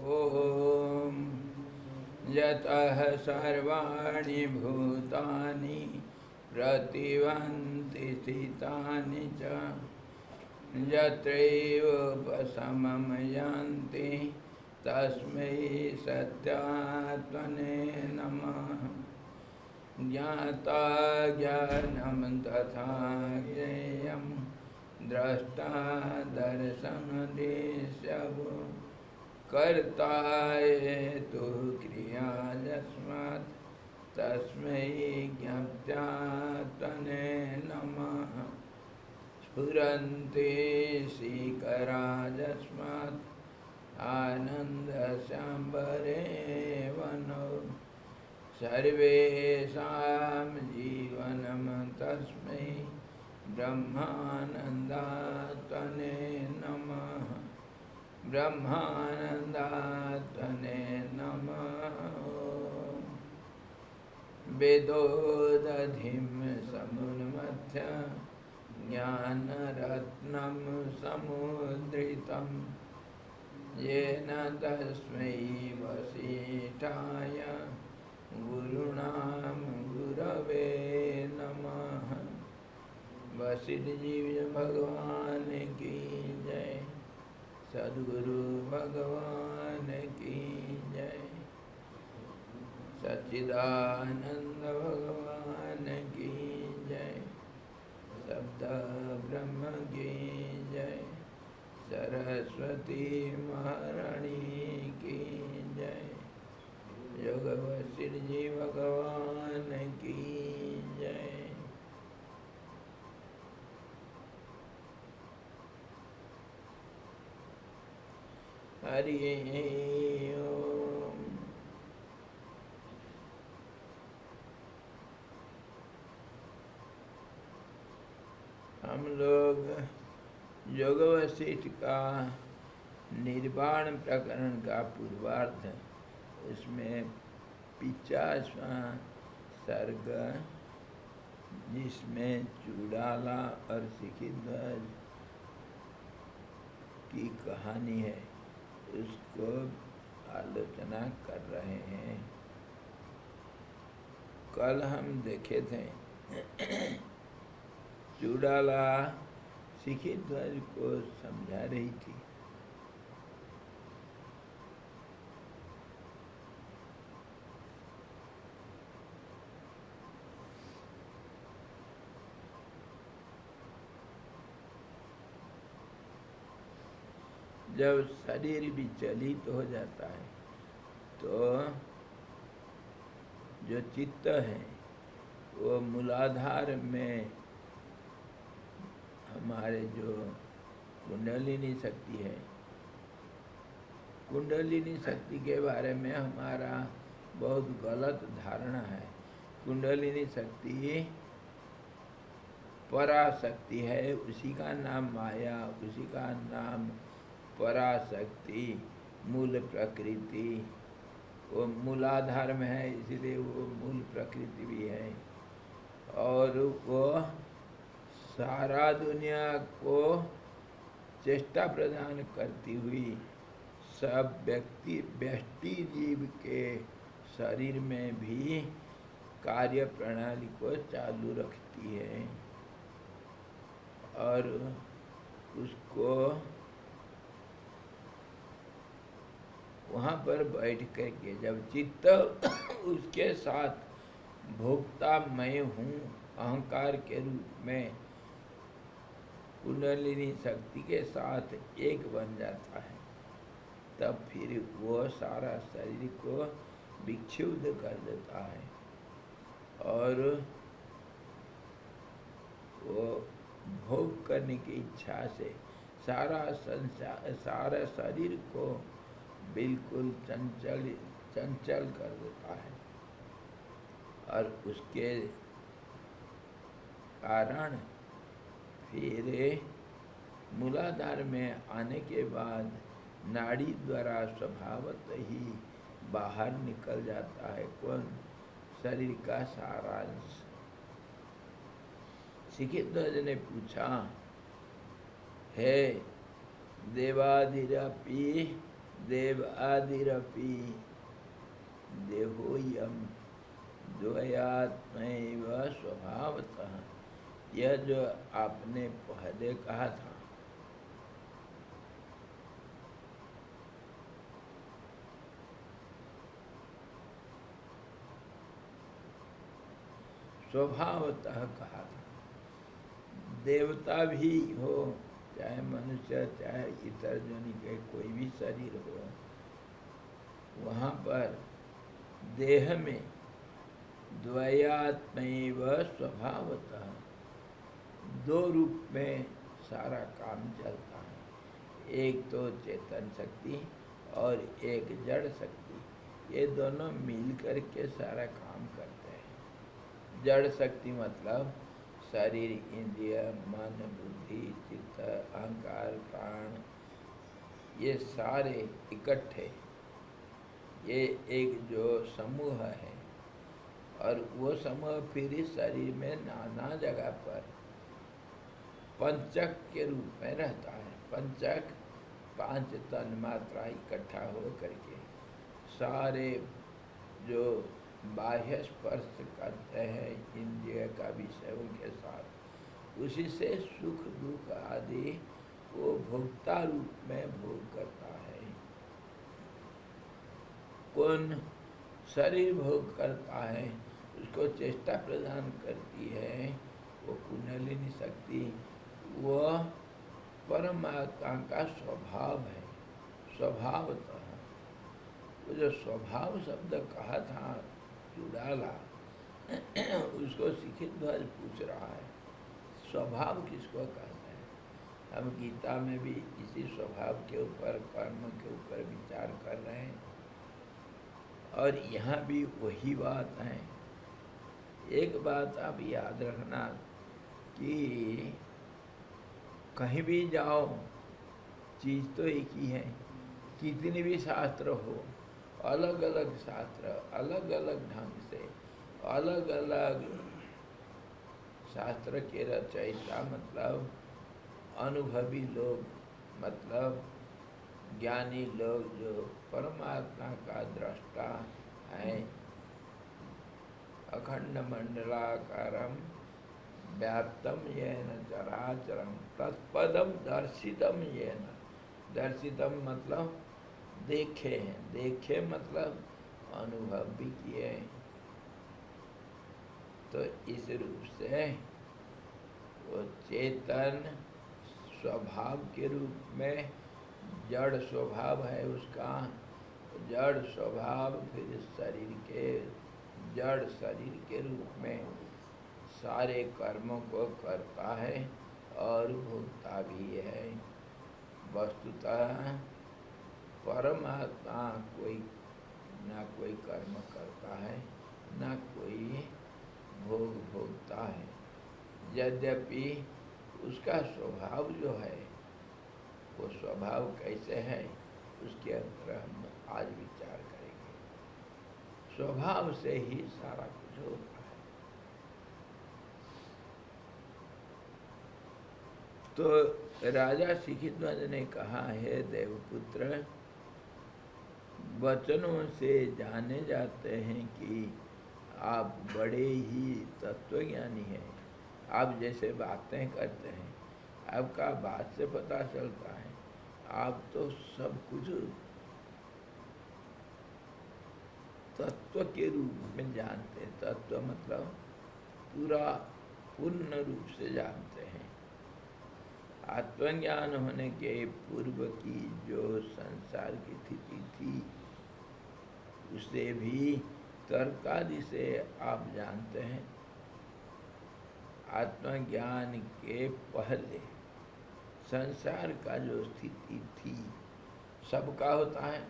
ओम यतः सर्वाणि भूतानि प्रतिवन्ति स्थितानि च यत्रैवोपशमं यान्ति तस्मै सत्यात्मने नमः। ज्ञाता ज्ञानं तथा ज्ञेयं द्रष्टा दर्शनदृश्यः कर्ता हेतुः क्रिया यस्मात् तस्मै ज्ञात्यात्मने नमः। स्फुरन्ति शिखरा यस्मात् आनन्दसाम्बरे वनो सर्वेषां जीवनं तस्मै ब्रह्मानन्दात्मने नमः। ब्रह्मानन्दात्मने नमः। वेदोदधिं समुन्मथ्य ज्ञानरत्नं समुद्रितं येन तस्मै वसिष्ठाय गुरुणां गुरवे नमः। वशिष्ठ जी भगवान की जय। सद्गुरु भगवान की जय। सच्चिदानंद भगवान की जय। शब्द ब्रह्म की जय। सरस्वती महारानी की जय। योग वशिष्ठ जी भगवान की जय। हरि ओम। हम लोग योग वशिष्ठ का निर्वाण प्रकरण का पूर्वार्ध, इसमें 50वां सर्ग, जिसमें चूड़ाला और सिखिध्वज की कहानी है, उसको आलोचना कर रहे हैं। कल हम देखे थे चूड़ाला सिखिध्वज को समझा रही थी। जब शरीर विचलित हो जाता है तो जो चित्त है वो मूलाधार में हमारे जो कुंडलिनी शक्ति है, कुंडलिनी शक्ति के बारे में हमारा बहुत गलत धारणा है। कुंडलिनी शक्ति पराशक्ति है, उसी का नाम माया, उसी का नाम पराशक्ति, मूल प्रकृति। वो मूलाधार में है, इसलिए वो मूल प्रकृति भी है। और वो सारा दुनिया को चेष्टा प्रदान करती हुई सब व्यष्टि जीव के शरीर में भी कार्य प्रणाली को चालू रखती है। और उसको वहाँ पर बैठ कर के जब चित्त उसके साथ भोक्ता मैं हूँ अहंकार के रूप में कुंडलिनी शक्ति के साथ एक बन जाता है, तब फिर वो सारा शरीर को विक्षुब्ध कर देता है और वो भोग करने की इच्छा से सारा शरीर को बिल्कुल चंचल कर देता है। और उसके कारण फिर मूलाधार में आने के बाद नाड़ी द्वारा स्वभावत ही बाहर निकल जाता है कौन? शरीर का सारांश। सिखिध्वज ने पूछा, है देवाधिरपि देव आदिरपि देहोयम द्वयात्मैव स्वभावतः। यह जो आपने पहले कहा था, स्वभावतः कहा था। देवता भी हो, चाहे मनुष्य, चाहे इतर जन के कोई भी शरीर हो, वहाँ पर देह में द्वयात्मैव स्वभावतः दो रूप में सारा काम चलता है। एक तो चेतन शक्ति और एक जड़ शक्ति, ये दोनों मिल कर के सारा काम करते हैं। जड़ शक्ति मतलब शरीर, इंद्रिय, मन, बुद्धि, चित्त, अहंकार, प्राण, ये सारे इकट्ठे, ये एक जो समूह है, और वो समूह फिर इस शरीर में नाना जगह पर पंचक के रूप में रहता है। पंचक 5 तन्मात्रा इकट्ठा हो करके सारे जो बाह्य स्पर्श करते हैं इंद्रिय का विषयों के साथ, उसी से सुख दुख आदि वो भोक्ता रूप में भोग करता है। कौन शरीर भोग करता है, उसको चेष्टा प्रदान करती है वो कुंडलिनी शक्ति, वह परमात्मा का स्वभाव है। स्वभावतः वो जो स्वभाव शब्द कहा था चुड़ाला, उसको शिक्षित ध्वज पूछ रहा है, स्वभाव किसको कहते हैं? हम गीता में भी इसी स्वभाव के ऊपर, कर्म के ऊपर विचार कर रहे हैं, और यहाँ भी वही बात है। एक बात आप याद रखना कि कहीं भी जाओ चीज़ तो एक ही है। कितने भी शास्त्र हो, अलग अलग शास्त्र, अलग अलग ढंग से, अलग अलग शास्त्र के रचयिता मतलब अनुभवी लोग, मतलब ज्ञानी लोग जो परमात्मा का दृष्टा है। अखंड मंडलाकारम व्याप्तम येन चराचरम तत्पदम दर्शितम येन। दर्शितम मतलब देखे हैं, देखे मतलब अनुभव भी किए। तो इस रूप से वो चेतन स्वभाव के रूप में, जड़ स्वभाव है उसका, जड़ स्वभाव फिर शरीर के, जड़ शरीर के रूप में सारे कर्मों को करता है और भोगता भी है। वस्तुतः परमात्मा कोई ना कोई कर्म करता है, ना कोई भोग भोगता है। यद्यपि उसका स्वभाव जो है, वो स्वभाव कैसे है उसके अंदर हम आज विचार करेंगे। स्वभाव से ही सारा कुछ होता है। तो राजा शिखिध्वज ने कहा, है देवपुत्र, वचनों से जाने जाते हैं कि आप बड़े ही तत्वज्ञानी हैं। आप जैसे बातें करते हैं, आपका बात से पता चलता है आप तो सब कुछ तत्व के रूप में जानते हैं। तत्व मतलब पूरा पूर्ण रूप से जानते हैं। आत्मज्ञान होने के पूर्व की जो संसार की स्थिति थी, उसे भी तर्कादि से आप जानते हैं। आत्मज्ञान के पहले संसार का जो स्थिति थी, सबका होता है।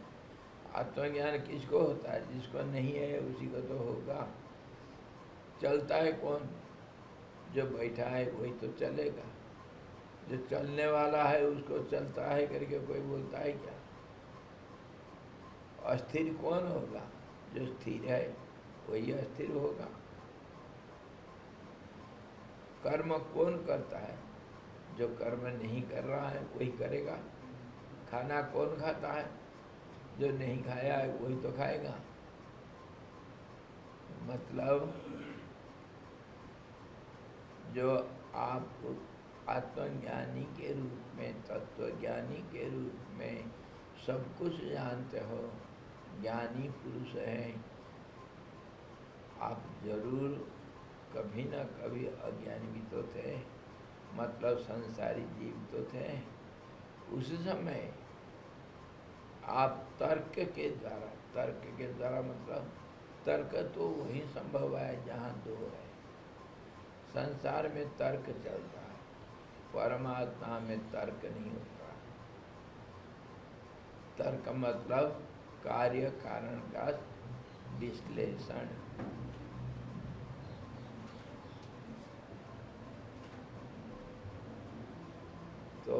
आत्मज्ञान किसको होता है? जिसको नहीं है उसी को तो होगा। चलता है कौन? जो बैठा है वही तो चलेगा। जो चलने वाला है उसको चलता है करके कोई बोलता है क्या? अस्थिर कौन होगा? जो स्थिर है वही अस्थिर होगा। कर्म कौन करता है? जो कर्म नहीं कर रहा है वही करेगा। खाना कौन खाता है? जो नहीं खाया है वही तो खाएगा। मतलब जो आप आत्मज्ञानी के रूप में, तत्वज्ञानी के रूप में सब कुछ जानते हो, ज्ञानी पुरुष हैं, आप जरूर कभी न कभी अज्ञानी भी तो थे, मतलब संसारी जीव तो थे। उस समय आप तर्क के द्वारा मतलब तर्क तो वही संभव है जहाँ दो है। संसार में तर्क चलता है, परमात्मा में तर्क नहीं होता। तर्क मतलब कार्य कारण का विश्लेषण। तो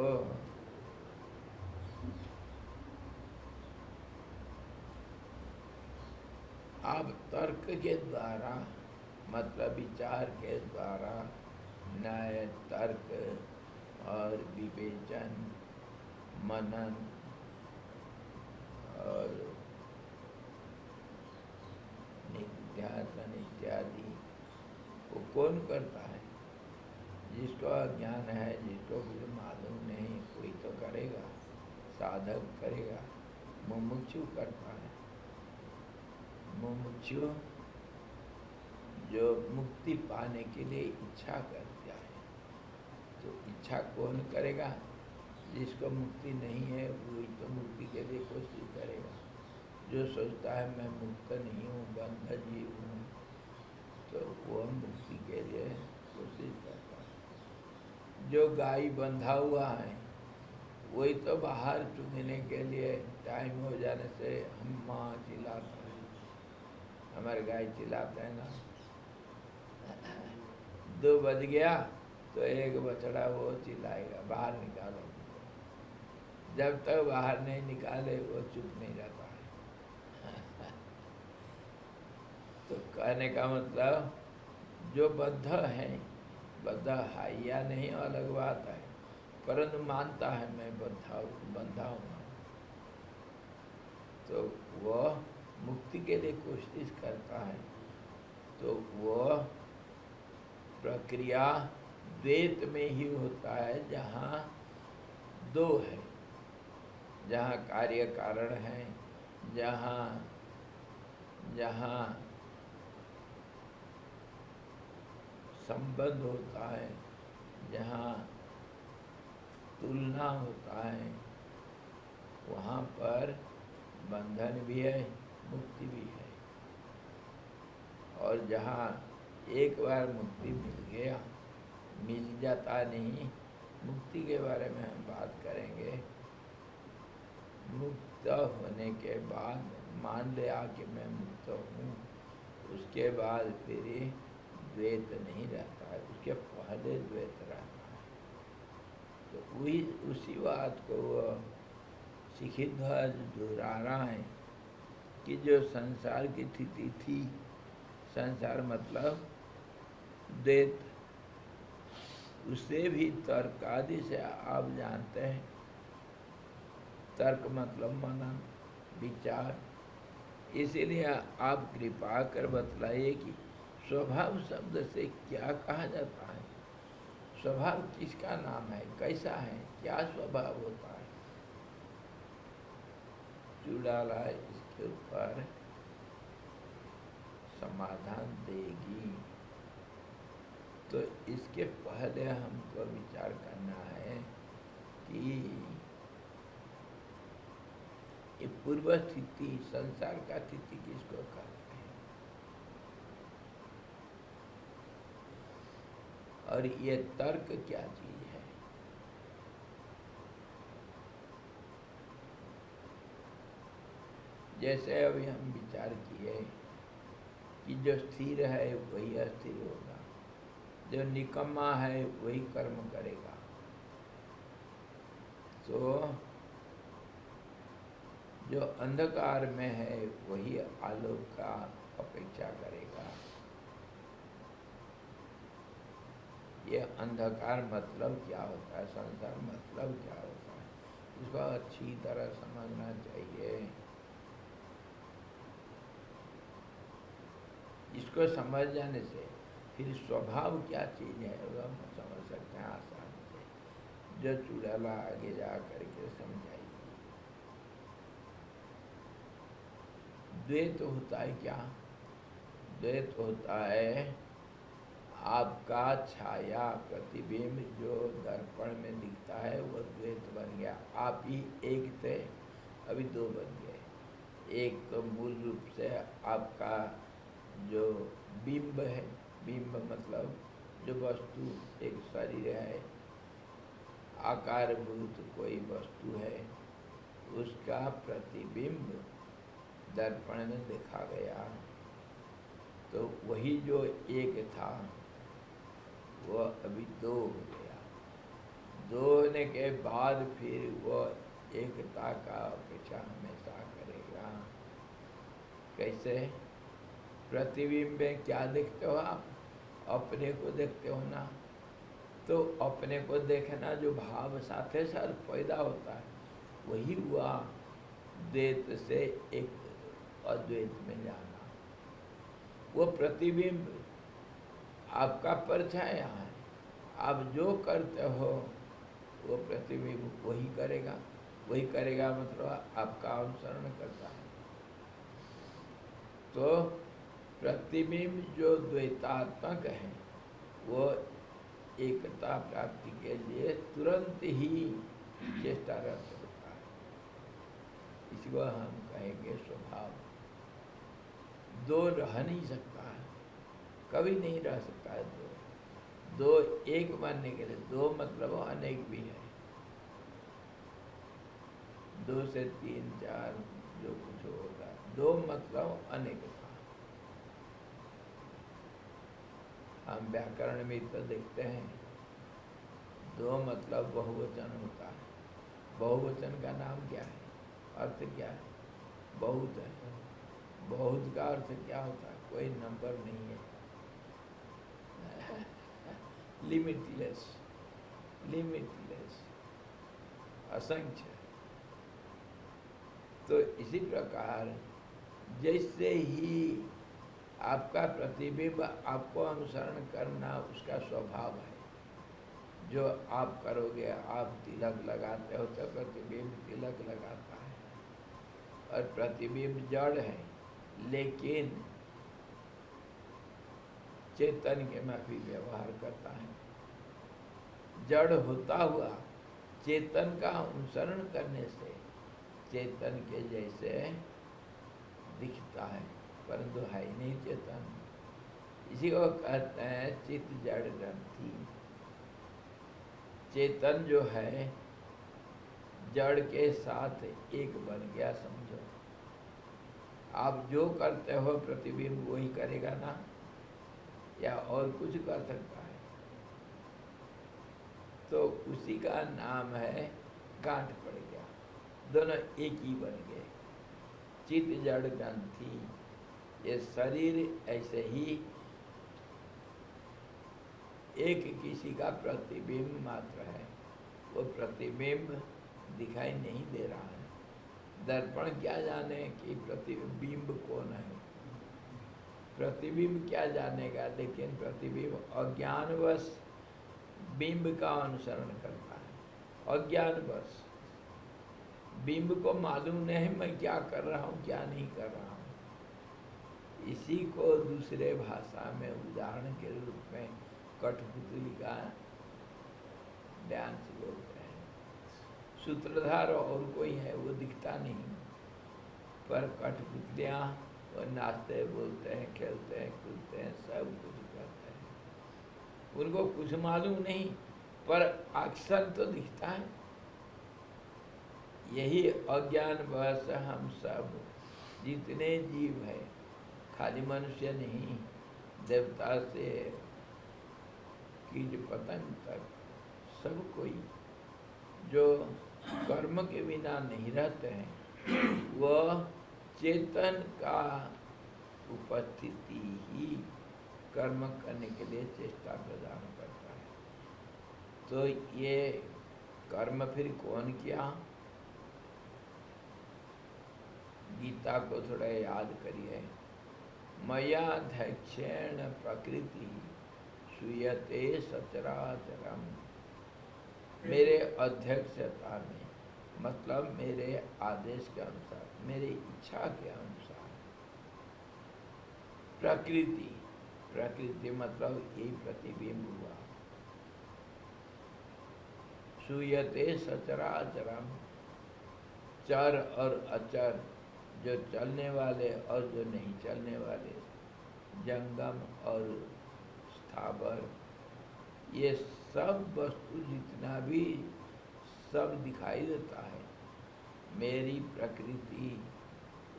आप तर्क के द्वारा मतलब विचार के द्वारा न्याय, तर्क और विवेचन, मनन और निध्यासन इत्यादि वो कौन करता है? जिसको अज्ञान है, जिसको कुछ मालूम नहीं, कोई तो करेगा, साधक करेगा, मुमुक्षु करता है। मुमुक्षु जो मुक्ति पाने के लिए इच्छा करता है, तो इच्छा कौन करेगा? जिसको मुक्ति नहीं है वही तो मुक्ति के लिए कोशिश करेगा। जो सोचता है मैं मुक्त नहीं हूँ, बंध जीव हूँ, तो वो मुक्ति के लिए कोशिश करता है। जो गाय बंधा हुआ है वही तो बाहर चुगने के लिए टाइम हो जाने से हम माँ चिल्लाते हैं, हमारे गाय चिल्लाते हैं ना, 2 बज गया तो एक बछड़ा वो चिल्लाएगा बाहर निकालो। जब तक बाहर नहीं निकाले वो चुप नहीं रहता है। तो कहने का मतलब जो बद्ध है, बद्ध है या नहीं अलग बात है, परंतु मानता है मैं बंधा हूँ, तो वह मुक्ति के लिए कोशिश करता है। तो वह प्रक्रिया द्वैत में ही होता है, जहाँ 2 है, जहाँ कार्य कारण है, जहाँ संबंध होता है, जहाँ तुलना होता है, वहाँ पर बंधन भी है, मुक्ति भी है। और जहाँ एक बार मुक्ति मिल जाता नहीं, मुक्ति के बारे में हम बात करेंगे। मुक्त होने के बाद मान लिया कि मैं मुक्त हूँ, उसके बाद फिर द्वैत नहीं रहता है, उसके पहले द्वैत रहता है। तो वही उसी बात को वह शिखिध्वज दोहरा रहा है कि जो संसार की स्थिति थी, संसार मतलब द्वैत, उससे भी तर्क आदि से आप जानते हैं, तर्क मतलब मनन विचार। इसीलिए आप कृपा कर बतलाइए कि स्वभाव शब्द से क्या कहा जाता है? स्वभाव किसका नाम है? कैसा है? क्या स्वभाव होता है? चुड़ाला इसके ऊपर समाधान देगी। तो इसके पहले हमको विचार करना है कि ये पूर्व स्थिति, संसार का स्थिति किसको कहते हैं, और ये तर्क क्या चीज है? जैसे अभी हम विचार किए कि जो स्थिर है वही अस्थिर होगा, जो निकम्मा है वही कर्म करेगा। तो जो अंधकार में है वही आलोक का अपेक्षा करेगा। ये अंधकार मतलब क्या होता है, संसार मतलब क्या होता है, इसको अच्छी तरह समझना चाहिए। इसको समझ जाने से फिर स्वभाव क्या चीज़ है वो हम समझ सकते हैं आसानी से, जो चुड़ैला आगे जा करके समझाइए। द्वैत होता है क्या? द्वैत होता है आपका छाया प्रतिबिंब जो दर्पण में दिखता है वो द्वैत बन गया। आप ही एक थे, अभी दो बन गए। एक तो मूल रूप से आपका जो बिंब है, बिंब मतलब जो वस्तु एक शरीर है, आकारभूत कोई वस्तु है, उसका प्रतिबिंब दर्पण में देखा गया, तो वही जो एक था वो अभी दो हो गया। दो होने के बाद फिर वो एकता का अपेक्षा हमेशा करेगा। कैसे? प्रतिबिंब में क्या देखते हो आप? अपने को देखते हो ना, तो अपने को देखना जो भाव साथे साथ पैदा होता है वही हुआ द्वैत से एक अद्वैत में जाना। वो प्रतिबिंब आपका परछाया है, आप जो करते हो वो प्रतिबिंब वही करेगा। वही करेगा मतलब आपका अनुसरण करता है। तो प्रतिबिंब जो द्वैतात्मक है वो एकता प्राप्ति के लिए तुरंत ही चेष्टारत होता है। इसको हम कहेंगे स्वभाव। दो रह नहीं सकता है, कभी नहीं रह सकता है दो। दो एक बनने के लिए, दो मतलब अनेक भी है, दो से तीन चार जो कुछ होगा, दो मतलब अनेकता। हम व्याकरण में तो देखते हैं दो मतलब बहुवचन होता है। बहुवचन का नाम क्या है? अर्थ क्या है? बहुत है। बहुत का अर्थ क्या होता है? कोई नंबर नहीं है, लिमिटलेस, लिमिटलेस, असंख्य। तो इसी प्रकार जैसे ही आपका प्रतिबिंब आपको अनुसरण करना उसका स्वभाव है, जो आप करोगे, आप तिलक लगाते हो तो प्रतिबिंब तिलक लगाता है, और प्रतिबिंब जड़ है लेकिन चेतन के माफी व्यवहार करता है। जड़ होता हुआ चेतन का अनुसरण करने से चेतन के जैसे दिखता है, परंतु है ही नहीं चेतन। इसी को कहते हैं चित्त जड़ ग्रंथि। चेतन जो है जड़ के साथ एक बन गया समझो। आप जो करते हो प्रतिबिंब वही करेगा ना, या और कुछ कर सकता है? तो उसी का नाम है गांठ पड़ गया, दोनों एक ही बन गए। चित्त जड़ ग्रंथि, ये शरीर ऐसे ही एक किसी का प्रतिबिंब मात्र है, वो प्रतिबिंब दिखाई नहीं दे रहा है। दर्पण क्या जाने कि प्रतिबिंब कौन है? प्रतिबिंब क्या जानेगा? लेकिन प्रतिबिंब अज्ञानवश बिंब का अनुसरण करता है। अज्ञानवश बिंब को मालूम नहीं मैं क्या कर रहा हूँ, क्या नहीं कर रहा हूँ। इसी को दूसरे भाषा में उदाहरण के रूप में कठपुतली का डांस बोलते हैं। सूत्रधार और कोई है वो दिखता नहीं, पर कठपुतलियाँ वो नाचते, बोलते हैं, खेलते हैं, कूदते हैं, सब कुछ करते हैं। उनको कुछ मालूम नहीं, पर अक्सर तो दिखता है। यही अज्ञान वश हम सब जितने जीव हैं, खाली मनुष्य नहीं, देवता से कीट पतंग तक सब कोई जो कर्म के बिना नहीं रहते हैं, वह चेतन का उपस्थिति ही कर्म करने के लिए चेष्टा प्रदान करता है। तो ये कर्म फिर कौन किया? गीता को थोड़ा याद करिए। मयाध्यक्षेण प्रकृति श्रूयते सचराचरम। मेरे अध्यक्षता में मतलब मेरे आदेश के अनुसार, मेरी इच्छा के अनुसार प्रकृति, प्रकृति मतलब यही प्रतिबिंब हुआ। श्रूयते सचराचरम, चर और अचर, जो चलने वाले और जो नहीं चलने वाले, जंगम और स्थावर, ये सब वस्तु जितना भी सब दिखाई देता है, मेरी प्रकृति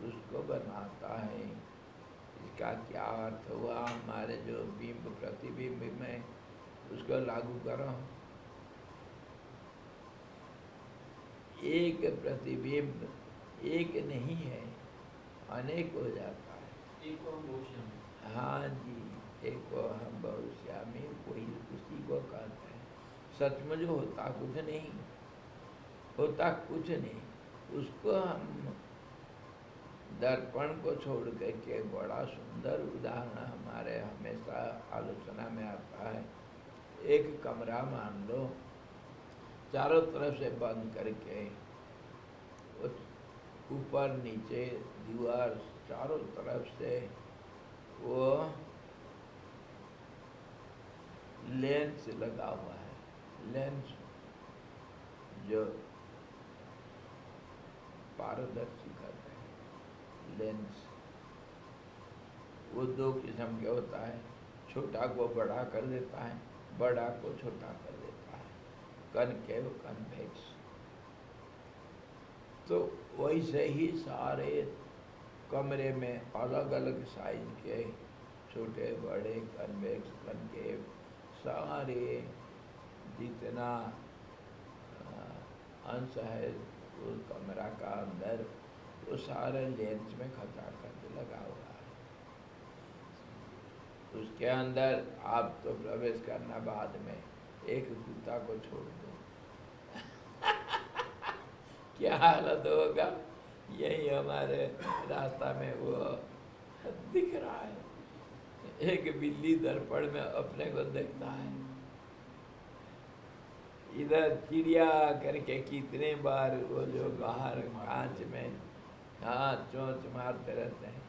उसको बनाता है। इसका क्या अर्थ हुआ? हमारे जो बिंब प्रतिबिंब में उसको लागू करो। एक प्रतिबिंब एक नहीं है, अनेक हो जाता है। एक और हाँ जी, एक हम बहुश्यामी, कोई उसी को कहते हैं। सचमुच होता कुछ नहीं, होता कुछ नहीं। उसको हम दर्पण को छोड़ करके, बड़ा सुंदर उदाहरण हमारे हमेशा आलोचना में आता है। एक कमरा मान लो, चारों तरफ से बंद करके, ऊपर नीचे दीवार चारों तरफ से वो लेंस लगा हुआ है। लेंस जो पारदर्शी कर रहे हैं, लेंस वो दो किस्म के होता है। छोटा को बड़ा कर देता है, बड़ा को छोटा कर देता है, कनकेव कन्वेक्स। तो वैसे ही सारे कमरे में अलग अलग साइज के छोटे बड़े कन्वेक्स कनकेव सारे जितना अंश है उस कमरा का अंदर, वो सारे लेंस में खचाखच लगा हुआ है। उसके अंदर आप तो प्रवेश करना बाद में, एक कुत्ता को छोड़ दो क्या हालत होगा। यही हमारे रास्ता में वो दिख रहा है। एक बिल्ली दर्पण में अपने को देखता है, इधर चिड़िया करके कितने बार वो जो बाहर कांच में हाँ चोंच मारते रहते हैं,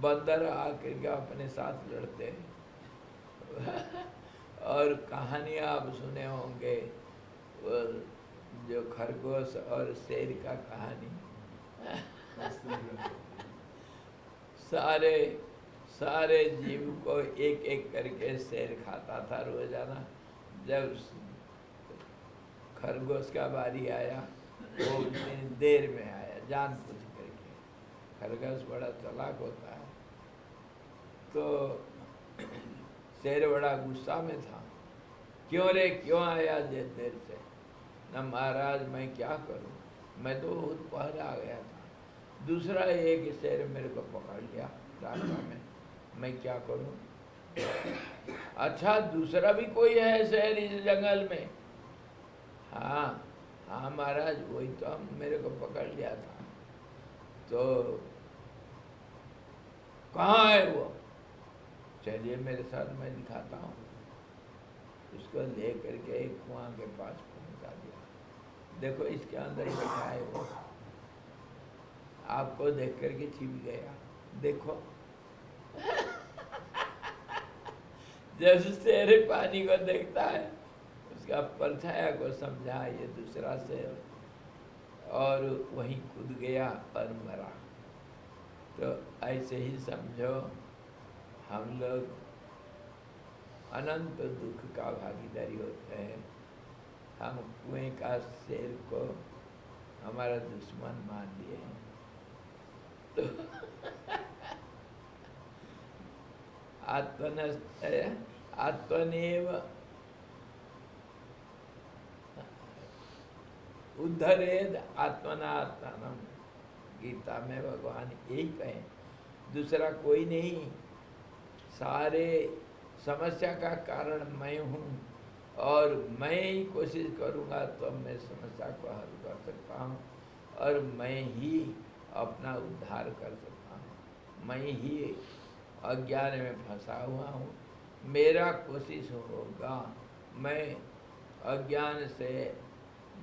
बंदर आकर के अपने साथ लड़ते हैं। और कहानियाँ आप सुने होंगे, वो जो खरगोश और शेर का कहानी सारे सारे जीव को एक एक करके शेर खाता था रोजाना। जब खरगोश का बारी आया, वो इतनी देर में आया जान बुझ करके। खरगोश बड़ा चालाक होता है, तो शेर बड़ा गुस्सा में था, क्यों रे क्यों आया देर से? ना महाराज मैं क्या करूं, मैं तो बहुत पहले आ गया था। दूसरा एक शेर मेरे को पकड़ लिया रास्ता में, मैं क्या करूं? अच्छा दूसरा भी कोई है शेर इस जंगल में? हाँ हाँ महाराज, वही तो हम मेरे को पकड़ लिया था। तो कहाँ है वो? चलिए मेरे साथ, मैं दिखाता हूँ। उसको ले करके एक कुआं के पास पहुंचा दिया। देखो इसके अंदर ही बैठा है वो, आपको देख करके छिप गया। देखो जब शेर पानी को देखता है, उसका परछाया को समझा ये दूसरा शेर, और वहीं कूद गया और मरा। तो ऐसे ही समझो हम लोग अनंत दुख का भागीदारी होते हैं। हम कुएं का शेर को हमारा दुश्मन मान लिए हैं। तो आत्मनेव उद्धरेद आत्मनात्मनम, गीता में भगवान यही कहें, दूसरा कोई नहीं। सारे समस्या का कारण मैं हूँ, और मैं ही कोशिश करूँगा तो मैं समस्या को हल कर सकता हूँ, और मैं ही अपना उद्धार कर सकता हूँ। मैं ही अज्ञान में फंसा हुआ हूँ। मेरा कोशिश होगा मैं अज्ञान से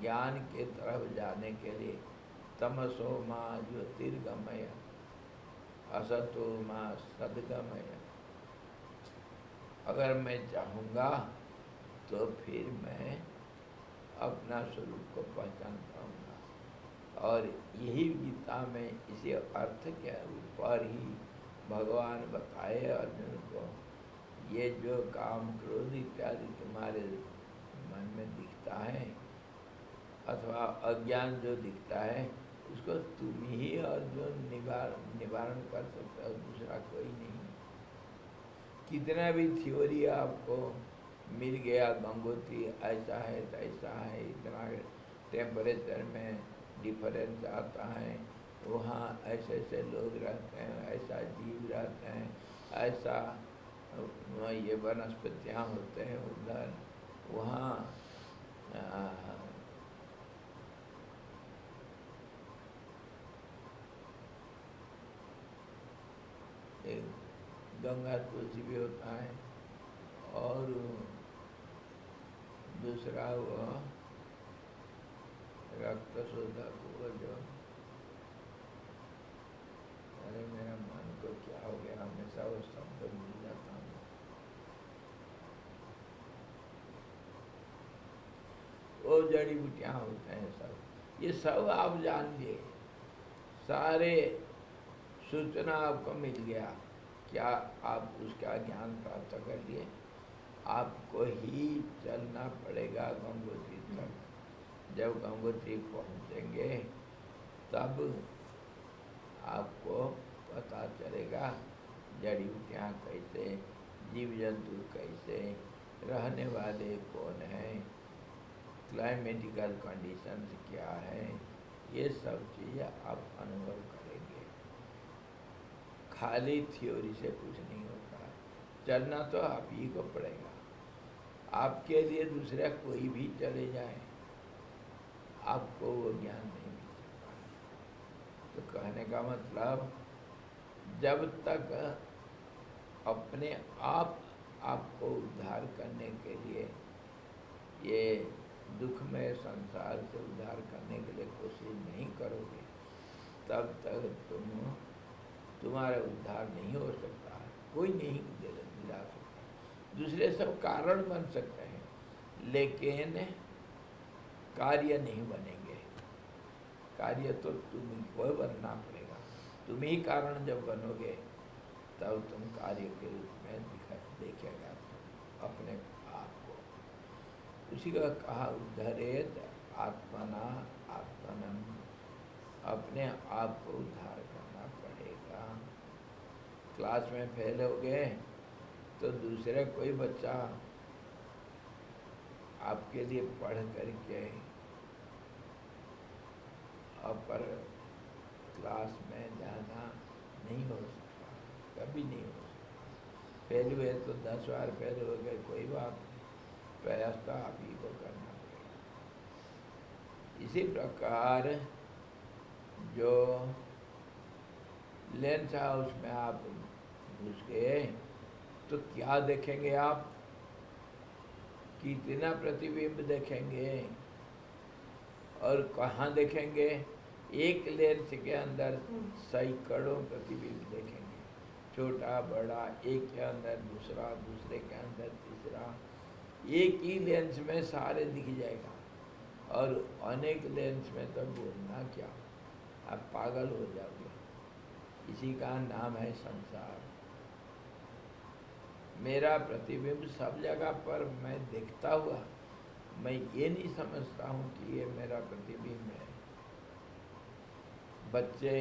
ज्ञान के तरफ जाने के लिए तमसो माँ ज्योतिर्गमय असतो माँ सद्गमय, अगर मैं चाहूँगा तो फिर मैं अपना स्वरूप को पहचान पाऊँगा। और यही गीता में इसी अर्थ के ऊपर ही भगवान बताए अर्जुन को, ये जो काम क्रोध इत्यादि तुम्हारे मन में दिखता है अथवा अज्ञान जो दिखता है उसको तुम ही अर्जुन निवारण कर सकते हो, दूसरा कोई नहीं। कितना भी थ्योरी आपको मिल गया, गंगोत्री ऐसा है तैसा है, इतना टेम्परेचर में डिफरेंस आता है, वहाँ ऐसे ऐसे लोग रहते हैं, ऐसा जीव रहते हैं, ऐसा ये वनस्पतियाँ होते हैं उधर, वहाँ गंगा तुलसी भी होता है, और दूसरा वो रक्त शोधक वो जो, अरे मेरा मन को क्या हो गया, हमेशा वो शब्द भूल जाता हूँ। वो जड़ी बूटियाँ होते हैं सब, ये सब आप जान लिए, सारे सूचना आपको मिल गया, क्या आप उसका ज्ञान प्राप्त कर लिए? आपको ही चलना पड़ेगा गंगोत्री तक। जब गंगोत्री पहुँचेंगे तब आपको पता चलेगा जड़ी बूटियाँ कैसे, जीव जंतु कैसे, रहने वाले कौन हैं, क्लाइमेटिकल कंडीशंस क्या है, ये सब चीज़ें आप अनुभव करेंगे। खाली थ्योरी से कुछ नहीं होता है, चलना तो आप ही को पड़ेगा। आपके लिए दूसरा कोई भी चले जाए आपको वो ज्ञान नहीं मिल सकता। तो कहने का मतलब जब तक अपने आप आपको उद्धार करने के लिए, ये दुखमय संसार से उद्धार करने के लिए कोशिश नहीं करोगे तब तक तुम्हारा उद्धार नहीं हो सकता है। कोई नहीं दिला सकता, दूसरे सब कारण बन सकते हैं लेकिन कार्य नहीं बनेंगे। कार्य तो तुम्हें को बनना पड़ेगा, तुम ही कारण जब बनोगे तब तुम कार्य के रूप में देखेगा अपने आप को। उसी का कहा उद्धरेत आत्मना आत्मनम, अपने आप को उद्धार करना पड़ेगा। क्लास में फेल हो गए तो दूसरे कोई बच्चा आपके लिए पढ़ करके अपर क्लास में जाना नहीं हो सकता, कभी नहीं हो सकता। फेल हुए तो 10 बार फेल हो गए, कोई बात नहीं, प्रयास तो आप ही को करना पड़ेगा। इसी प्रकार जो लेंस हाउस में आप घुस गए तो क्या देखेंगे आप, कितना प्रतिबिंब देखेंगे और कहाँ देखेंगे। एक लेंस के अंदर सैकड़ों प्रतिबिंब देखेंगे, छोटा बड़ा, एक के अंदर दूसरा, दूसरे के अंदर तीसरा, एक ही लेंस में सारे दिख जाएगा। और अनेक लेंस में तो बोलना क्या, आप पागल हो जाओगे। इसी का नाम है संसार। मेरा प्रतिबिंब सब जगह पर मैं देखता हुआ, मैं ये नहीं समझता हूँ कि ये मेरा प्रतिबिंब है। बच्चे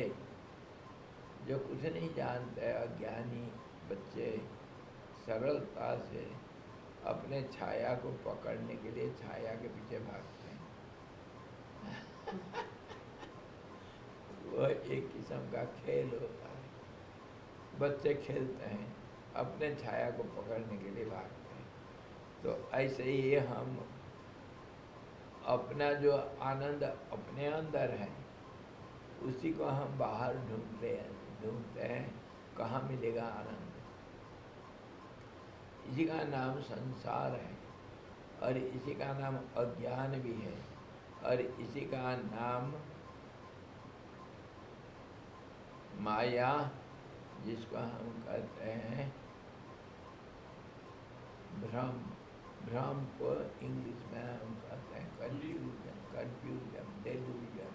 जो कुछ नहीं जानते, अज्ञानी बच्चे सरलता से अपने छाया को पकड़ने के लिए छाया के पीछे भागते हैं। वो एक किस्म का खेल होता है, बच्चे खेलते हैं, अपने छाया को पकड़ने के लिए भागते हैं। तो ऐसे ही हम अपना जो आनंद अपने अंदर है उसी को हम बाहर ढूंढते हैं, कहाँ मिलेगा आनंद। इसी का नाम संसार है, और इसी का नाम अज्ञान भी है, और इसी का नाम माया, जिसको हम कहते हैं भ्रम। भ्रम को इंग्लिश में हम कहते हैं कंफ्यूजन, डेल्यूजन,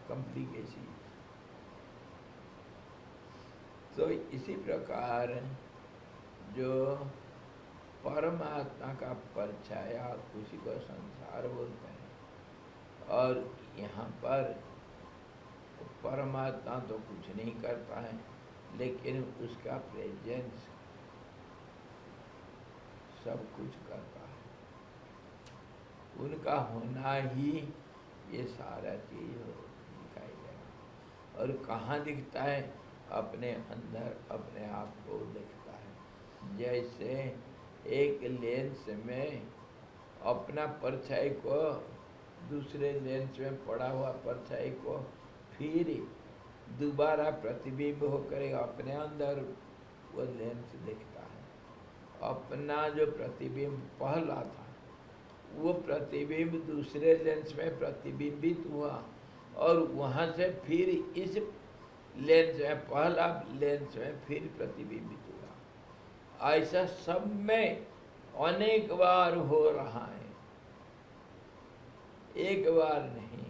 कॉम्प्लिकेशन। तो इसी प्रकार जो परमात्मा का परछाया, उसी को संसार बोलते हैं। और यहाँ पर परमात्मा तो कुछ नहीं करता है, लेकिन उसका प्रेजेंस सब कुछ करता है। उनका होना ही ये सारा चीज दिखाई देगा। और कहाँ दिखता है? अपने अंदर अपने आप को दिखता है। जैसे एक लेंस में अपना परछाई को दूसरे लेंस में पड़ा हुआ परछाई को फिर दोबारा प्रतिबिंब होकर अपने अंदर वो लेंस दिखता है। अपना जो प्रतिबिंब पहला था, वो प्रतिबिंब दूसरे लेंस में प्रतिबिंबित हुआ, और वहाँ से फिर इस लेंस में, पहला लेंस में फिर प्रतिबिंबित हुआ। ऐसा सब में अनेक बार हो रहा है, एक बार नहीं।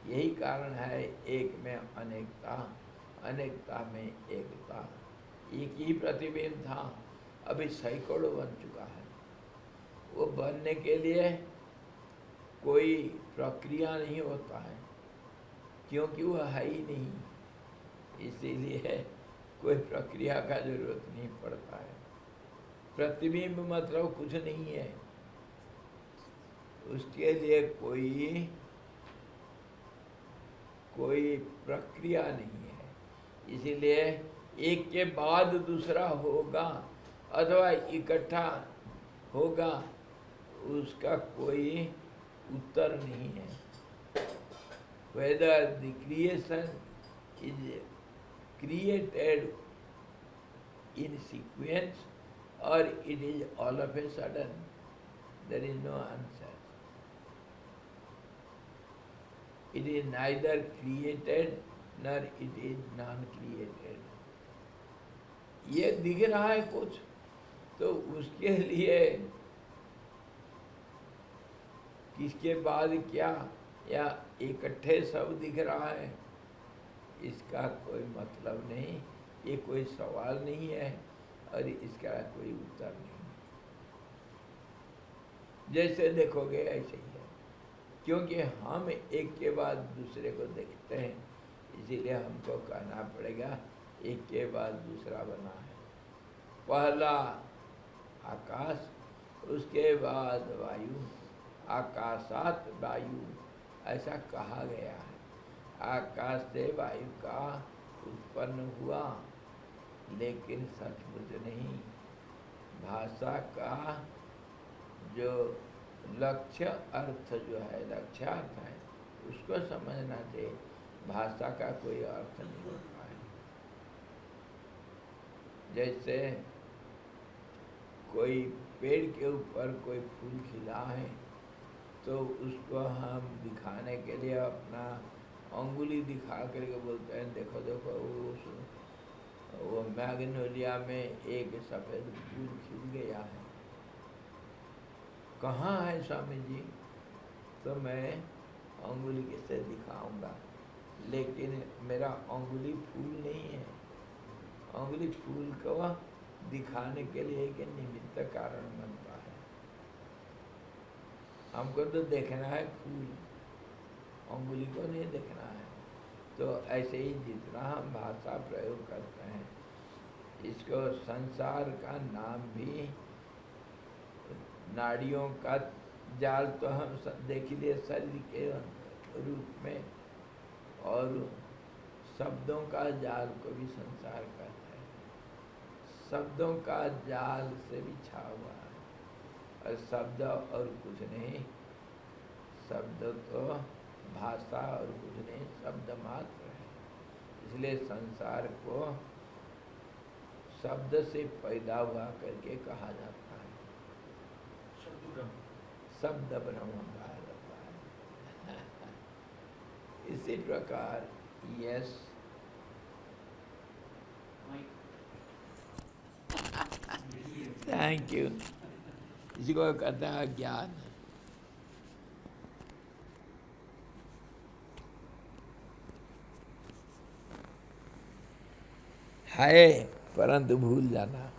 यही कारण है एक में अनेकता, अनेकता में एकता। एक ही प्रतिबिंब था, अभी सैकड़ों बन चुका है। वो बनने के लिए कोई प्रक्रिया नहीं होता है, क्योंकि वो है ही नहीं, इसीलिए कोई प्रक्रिया का जरूरत नहीं पड़ता है। प्रतिबिंब मतलब कुछ नहीं है, उसके लिए कोई प्रक्रिया नहीं है। इसीलिए एक के बाद दूसरा होगा अथवा इकट्ठा होगा, उसका कोई उत्तर नहीं है। Whether the creation is created in sequence or it is all of a sudden, there is no answer. It is neither created nor it is non-created. ये दिख रहा है कुछ, तो उसके लिए किसके बाद क्या या इकट्ठे सब दिख रहा है, इसका कोई मतलब नहीं, ये कोई सवाल नहीं है, और इसका कोई उत्तर नहीं। जैसे देखोगे ऐसे ही है, क्योंकि हम एक के बाद दूसरे को देखते हैं, इसीलिए हमको कहना पड़ेगा एक के बाद दूसरा बना है। पहला आकाश, उसके बाद वायु, आकाशात वायु, ऐसा कहा गया है। आकाश से वायु का उत्पन्न हुआ, लेकिन सचमुच नहीं। भाषा का जो लक्ष्य अर्थ जो है, लक्ष्यार्थ है, उसको समझना चाहिए। भाषा का कोई अर्थ नहीं होता है। जैसे कोई पेड़ के ऊपर कोई फूल खिला है, तो उसको हम दिखाने के लिए अपना अंगुली दिखा करके बोलते हैं देखो देखो वो मैग्नोलिया में एक सफ़ेद फूल खिल गया है। कहाँ है स्वामी जी? तो मैं अंगुली कैसे दिखाऊंगा, लेकिन मेरा अंगुली फूल नहीं है। अंगुली फूल को दिखाने के लिए एक निमित्त कारण बनता है। हमको तो देखना है फूल, अंगुली को नहीं देखना है। तो ऐसे ही जितना हम भाषा प्रयोग करते हैं, इसको संसार का नाम भी, नाड़ियों का जाल तो हम देख लिए शरीर के रूप में, और शब्दों का जाल को भी संसार कहते हैं। शब्दों का जाल से बिछा हुआ है, और शब्द और कुछ नहीं, शब्द तो भाषा और कुछ नहीं, शब्द मात्र है। इसलिए संसार को शब्द से पैदा हुआ करके कहा जाता है। शब्द ब्रह्म कहा जाता है। इसी प्रकार यस थैंक यू। इसी को कहता है ज्ञान। है परंतु भूल जाना।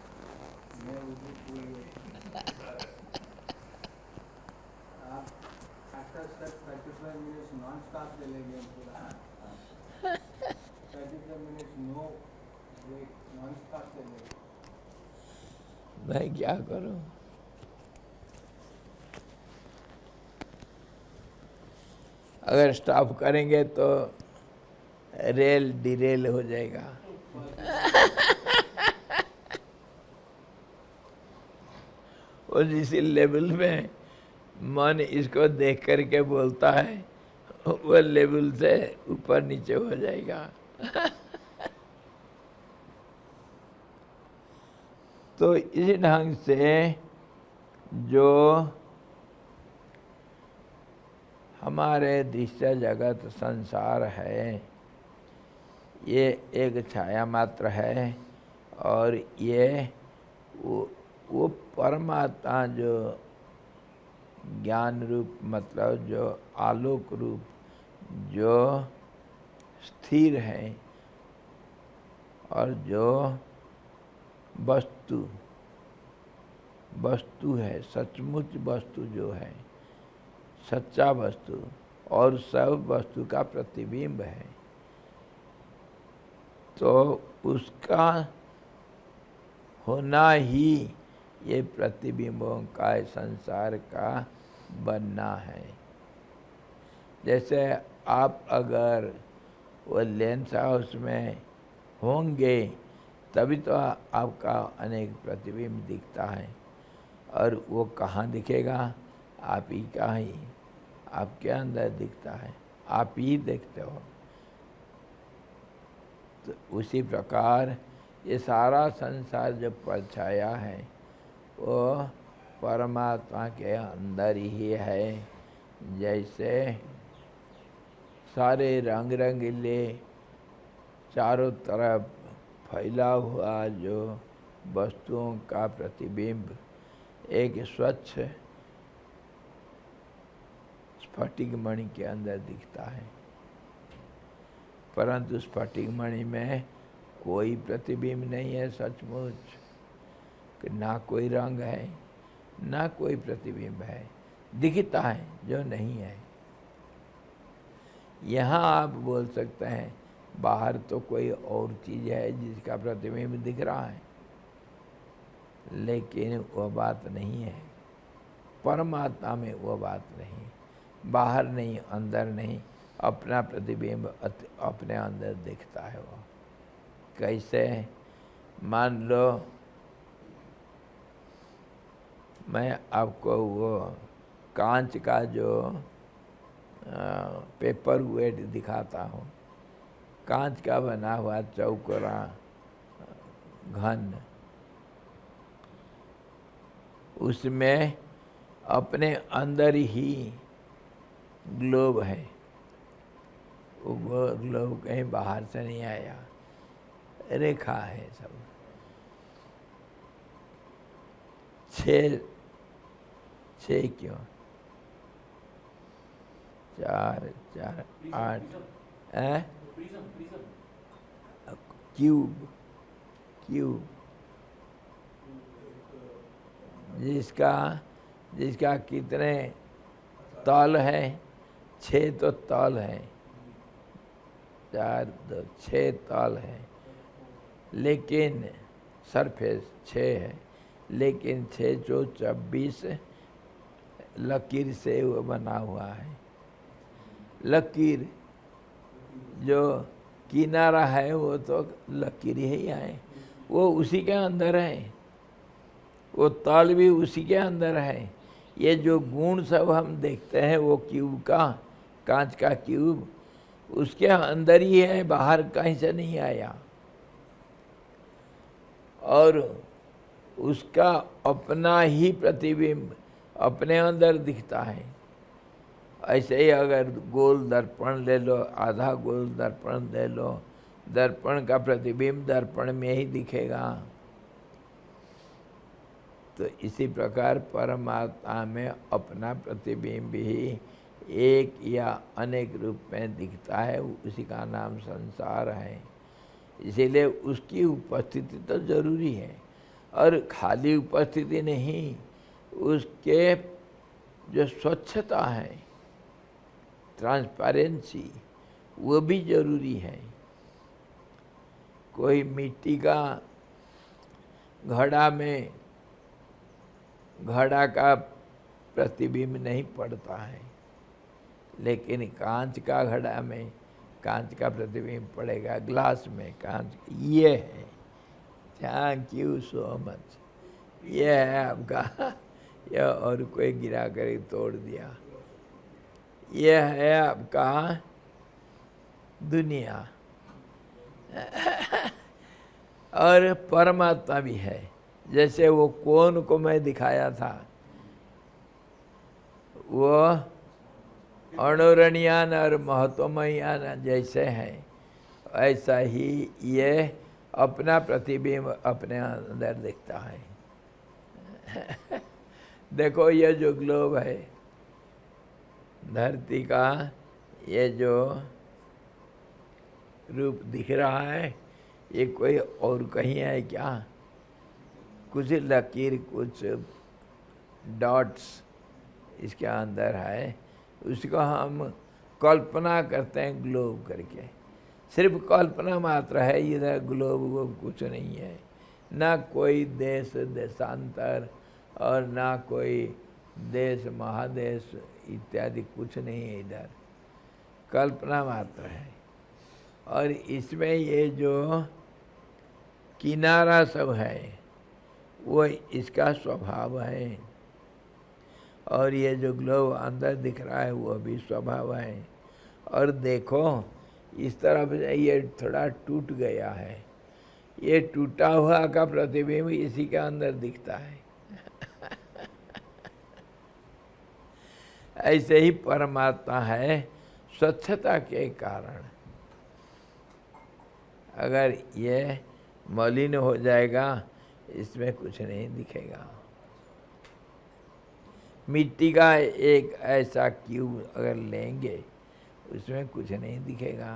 मैं क्या करूं? अगर स्टॉप करेंगे तो रेल डिरेल हो जाएगा। और इसी लेवल में मन इसको देख करके बोलता है, वो लेवल से ऊपर नीचे हो जाएगा। तो इस ढंग से जो हमारे दृश्य जगत संसार है, ये एक छाया मात्र है। और ये वो परमात्मा जो ज्ञान रूप, मतलब जो आलोक रूप, जो स्थिर है और जो वस्तु है, सचमुच वस्तु जो है, सच्चा वस्तु और सब वस्तु का प्रतिबिंब है, तो उसका होना ही ये प्रतिबिंबों का संसार का बनना है। जैसे आप अगर वो लेंस हाउस में होंगे तभी तो आपका अनेक प्रतिबिंब दिखता है। और वो कहाँ दिखेगा? आप ही का ही, आपके अंदर दिखता है, आप ही देखते हो। तो उसी प्रकार ये सारा संसार जो परछाया है वो परमात्मा के अंदर ही है। जैसे सारे रंग रंगीले चारों तरफ फैला हुआ जो वस्तुओं का प्रतिबिंब एक स्वच्छ स्फटिक मणि के अंदर दिखता है, परंतु स्फटिक मणि में कोई प्रतिबिंब नहीं है सचमुच, कि ना कोई रंग है ना कोई प्रतिबिंब है, दिखता है जो नहीं है। यहाँ आप बोल सकते हैं बाहर तो कोई और चीज़ है जिसका प्रतिबिंब दिख रहा है, लेकिन वो बात नहीं है। परमात्मा में वो बात नहीं, बाहर नहीं, अंदर नहीं, अपना प्रतिबिंब अपने अंदर दिखता है। वो कैसे? मान लो मैं आपको वो कांच का जो पेपर वेट दिखाता हूँ, कांच का बना हुआ चौकोरा घन, उसमें अपने अंदर ही ग्लोब है। वो ग्लोब कहीं बाहर से नहीं आया, रेखा है सब। 6 क्यों? 4 4 8 क्यूब जिसका कितने तल है? 6 तो तल है, 4 2 6 तल है, लेकिन सरफेस 6 है, लेकिन 6 जो 24 लकीर से वो बना हुआ है। लकीर जो किनारा है वो तो लकीर ही है, वो उसी के अंदर है, वो तल भी उसी के अंदर है। ये जो गुण सब हम देखते हैं वो क्यूब का, कांच का क्यूब, उसके अंदर ही है, बाहर कहीं से नहीं आया। और उसका अपना ही प्रतिबिंब अपने अंदर दिखता है। ऐसे ही अगर गोल दर्पण ले लो, आधा गोल दर्पण ले लो, दर्पण का प्रतिबिंब दर्पण में ही दिखेगा। तो इसी प्रकार परमात्मा में अपना प्रतिबिंब ही एक या अनेक रूप में दिखता है, उसी का नाम संसार है। इसीलिए उसकी उपस्थिति तो जरूरी है, और खाली उपस्थिति नहीं, उसके जो स्वच्छता है, ट्रांसपेरेंसी, वो भी जरूरी है। कोई मिट्टी का घड़ा में घड़ा का प्रतिबिंब नहीं पड़ता है, लेकिन कांच का घड़ा में कांच का प्रतिबिंब पड़ेगा, ग्लास में कांच। ये है, थैंक यू सो मच। ये है आपका, यह और कोई गिरा कर तोड़ दिया। यह है आपका दुनिया। और परमात्मा भी है। जैसे वो कोन को मैं दिखाया था, वो अणुरणीयान और महत्वमयान जैसे हैं, ऐसा ही ये अपना प्रतिबिंब अपने अंदर दिखता है। देखो ये जो ग्लोब है धरती का, ये जो रूप दिख रहा है, ये कोई और कहीं है क्या? कुछ लकीर, कुछ डॉट्स इसके अंदर है, उसको हम कल्पना करते हैं ग्लोब करके। सिर्फ कल्पना मात्र है, इधर ग्लोब वो कुछ नहीं है। ना कोई देश देशांतर और ना कोई देश महादेश इत्यादि कुछ नहीं है, इधर कल्पना मात्र है। और इसमें ये जो किनारा सब है वो इसका स्वभाव है, और ये जो ग्लोब अंदर दिख रहा है वो भी स्वभाव है। और देखो इस तरफ ये थोड़ा टूट गया है, ये टूटा हुआ का प्रतिबिंब इसी के अंदर दिखता है। ऐसे ही परमात्मा है स्वच्छता के कारण। अगर ये मलिन हो जाएगा, इसमें कुछ नहीं दिखेगा। मिट्टी का एक ऐसा क्यूब अगर लेंगे, उसमें कुछ नहीं दिखेगा।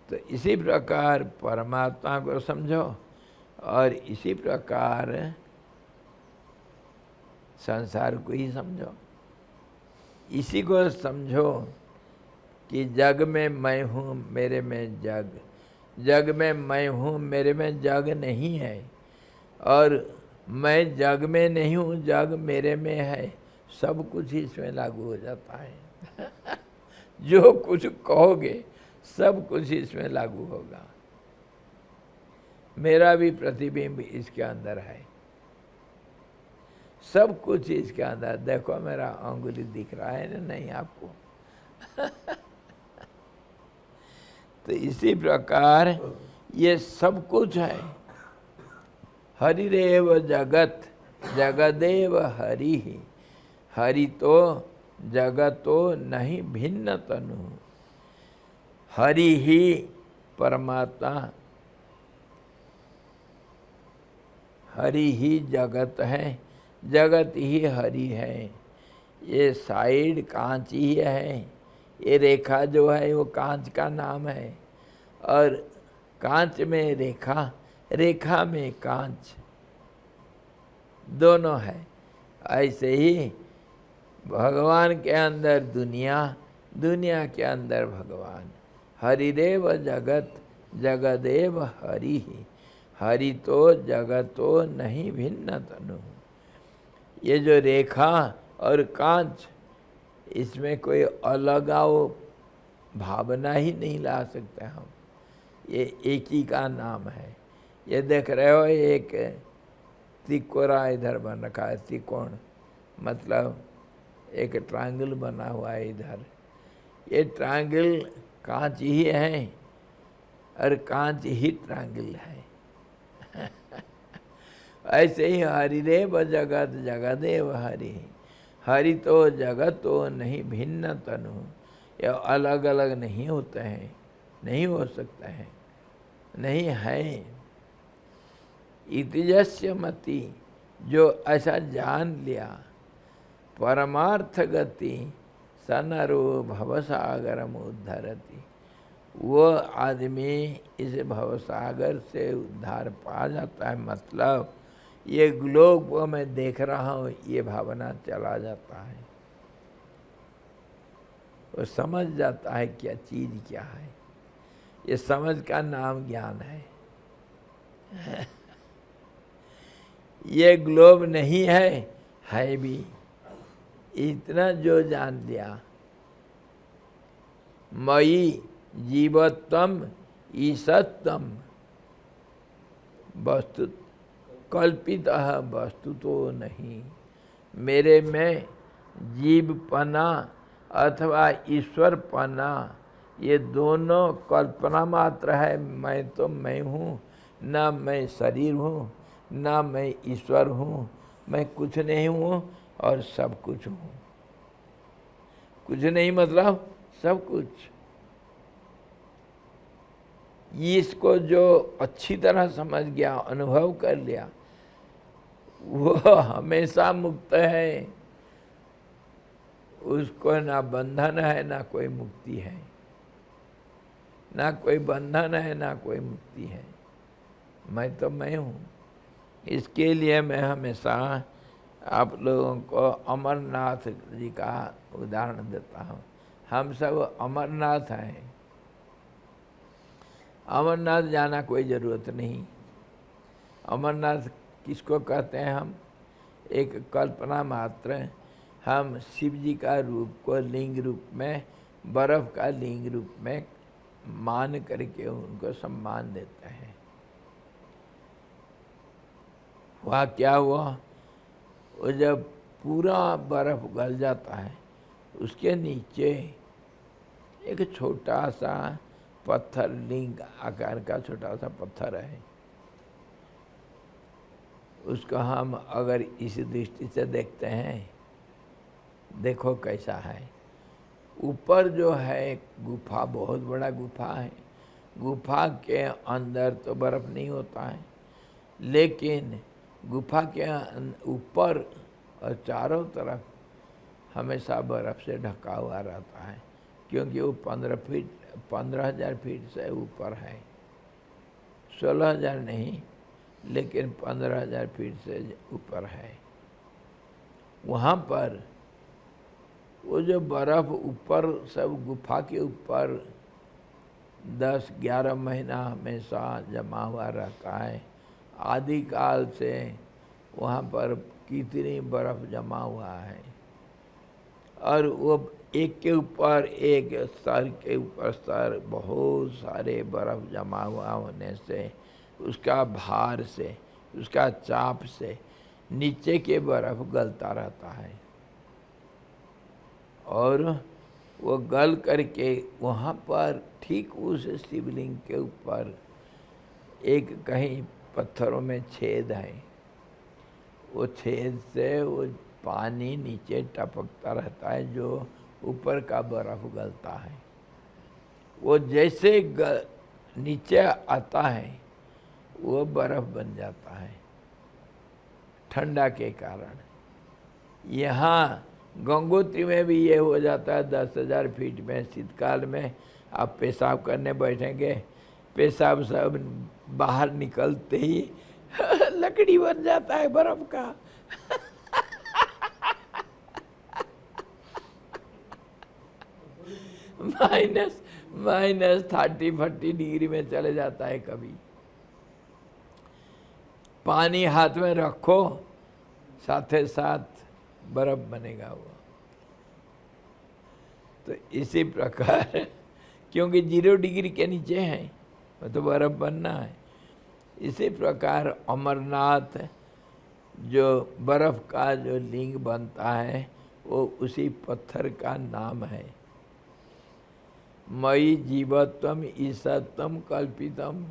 तो इसी प्रकार परमात्मा को समझो, और इसी प्रकार संसार को ही समझो। इसी को समझो कि जग में मैं हूँ, मेरे में जग, जग में मैं हूँ, मेरे में जग नहीं है, और मैं जग में नहीं हूँ, जग मेरे में है। सब कुछ इसमें लागू हो जाता है। जो कुछ कहोगे सब कुछ इसमें लागू होगा। मेरा भी प्रतिबिंब इसके अंदर है, सब कुछ इसके अंदर। देखो मेरा अंगुली दिख रहा है ना, नहीं आपको? तो इसी प्रकार ये सब कुछ है। हरिरेव जगत, जगदेव हरि। हरि तो जगतो नहीं भिन्न तनु। हरि ही परमात्मा, हरि ही जगत है, जगत ही हरि है। ये साइड कांच ही है, ये रेखा जो है वो कांच का नाम है, और कांच में रेखा, रेखा में कांच, दोनों है। ऐसे ही भगवान के अंदर दुनिया, दुनिया के अंदर भगवान। हरिदेव जगत, जगदेव हरि ही। हरि तो जगतो नहीं भिन्न तनु। ये जो रेखा और कांच, इसमें कोई अलगाव भावना ही नहीं ला सकते हम। ये एक ही का नाम है। ये देख रहे हो, एक तिकोरा इधर बन रखा है, त्रिकोण मतलब एक ट्रायंगल बना हुआ है इधर। ये ट्रायंगल कांच ही है, और कांच ही ट्रायंगल है। ऐसे ही हरिदेव जगत जगदेव हरि, हरि तो जगत तो नहीं भिन्न तनु, ये अलग अलग नहीं होते हैं, नहीं हो सकता है, नहीं है। इतिजस्य मति, जो ऐसा जान लिया, परमार्थ गति सनरो भवसागरम उद्धरति, वो आदमी इस भवसागर से उद्धार पा जाता है। मतलब ये ग्लोब को मैं देख रहा हूँ, ये भावना चला जाता है, वो समझ जाता है क्या चीज़ क्या है। ये समझ का नाम ज्ञान है। ये ग्लोब नहीं है भी, इतना जो जान लिया। मयि जीवत्वम ईशत्वम वस्तु कल्पित वस्तु तो नहीं, मेरे में जीवपना अथवा ईश्वरपना ये दोनों कल्पना मात्र है। मैं तो मैं हूँ, ना मैं शरीर हूँ, ना मैं ईश्वर हूँ, मैं कुछ नहीं हूँ और सब कुछ हूँ। कुछ नहीं मतलब सब कुछ। इसको जो अच्छी तरह समझ गया, अनुभव कर लिया, वो हमेशा मुक्त है। उसको ना बंधन है ना कोई मुक्ति है, ना कोई बंधन है ना कोई मुक्ति है। मैं तो मैं हूँ। इसके लिए मैं हमेशा आप लोगों को अमरनाथ जी का उदाहरण देता हूँ। हम सब अमरनाथ हैं। अमरनाथ जाना कोई ज़रूरत नहीं। अमरनाथ किसको कहते हैं? हम एक कल्पना मात्र, हम शिव जी का रूप को लिंग रूप में, बर्फ का लिंग रूप में मान करके उनको सम्मान देते हैं। वहाँ क्या हुआ? वो जब पूरा बर्फ गल जाता है, उसके नीचे एक छोटा सा पत्थर, लिंग आकार का छोटा सा पत्थर है। उसको हम अगर इस दृष्टि से देखते हैं, देखो कैसा है। ऊपर जो है गुफा, बहुत बड़ा गुफा है। गुफा के अंदर तो बर्फ नहीं होता है, लेकिन गुफा के ऊपर और चारों तरफ हमेशा बर्फ से ढका हुआ रहता है, क्योंकि वो 15,000 फीट से ऊपर है। 16,000 नहीं, लेकिन 15,000 फीट से ऊपर है। वहाँ पर वो जो बर्फ ऊपर सब गुफा के ऊपर 10-11 महीना हमेशा जमा हुआ रहता है। आदिकाल से वहाँ पर कितनी बर्फ जमा हुआ है, और वो एक के ऊपर एक, स्तर के ऊपर स्तर, बहुत सारे बर्फ जमा हुआ होने से, उसका भार से, उसका चाप से नीचे के बर्फ गलता रहता है। और वो गल करके वहाँ पर ठीक उस शिवलिंग के ऊपर एक कहीं पत्थरों में छेद है। वो छेद से वो पानी नीचे टपकता रहता है, जो ऊपर का बर्फ गलता है। वो जैसे नीचे आता है, वो बर्फ बन जाता है ठंडा के कारण। यहाँ गंगोत्री में भी ये हो जाता है। 10,000 फीट में शीतकाल में आप पेशाब करने बैठेंगे, पेशाब सब बाहर निकलते ही लकड़ी बन जाता है बर्फ का। -30-40 डिग्री में चले जाता है कभी। पानी हाथ में रखो, साथे साथ बर्फ बनेगा वो। तो इसी प्रकार, क्योंकि 0 डिग्री के नीचे है, वो तो बर्फ बनना है। इसी प्रकार अमरनाथ जो बर्फ का जो लिंग बनता है, वो उसी पत्थर का नाम है। मयि जीवत्वम ईशत्वम कल्पितम।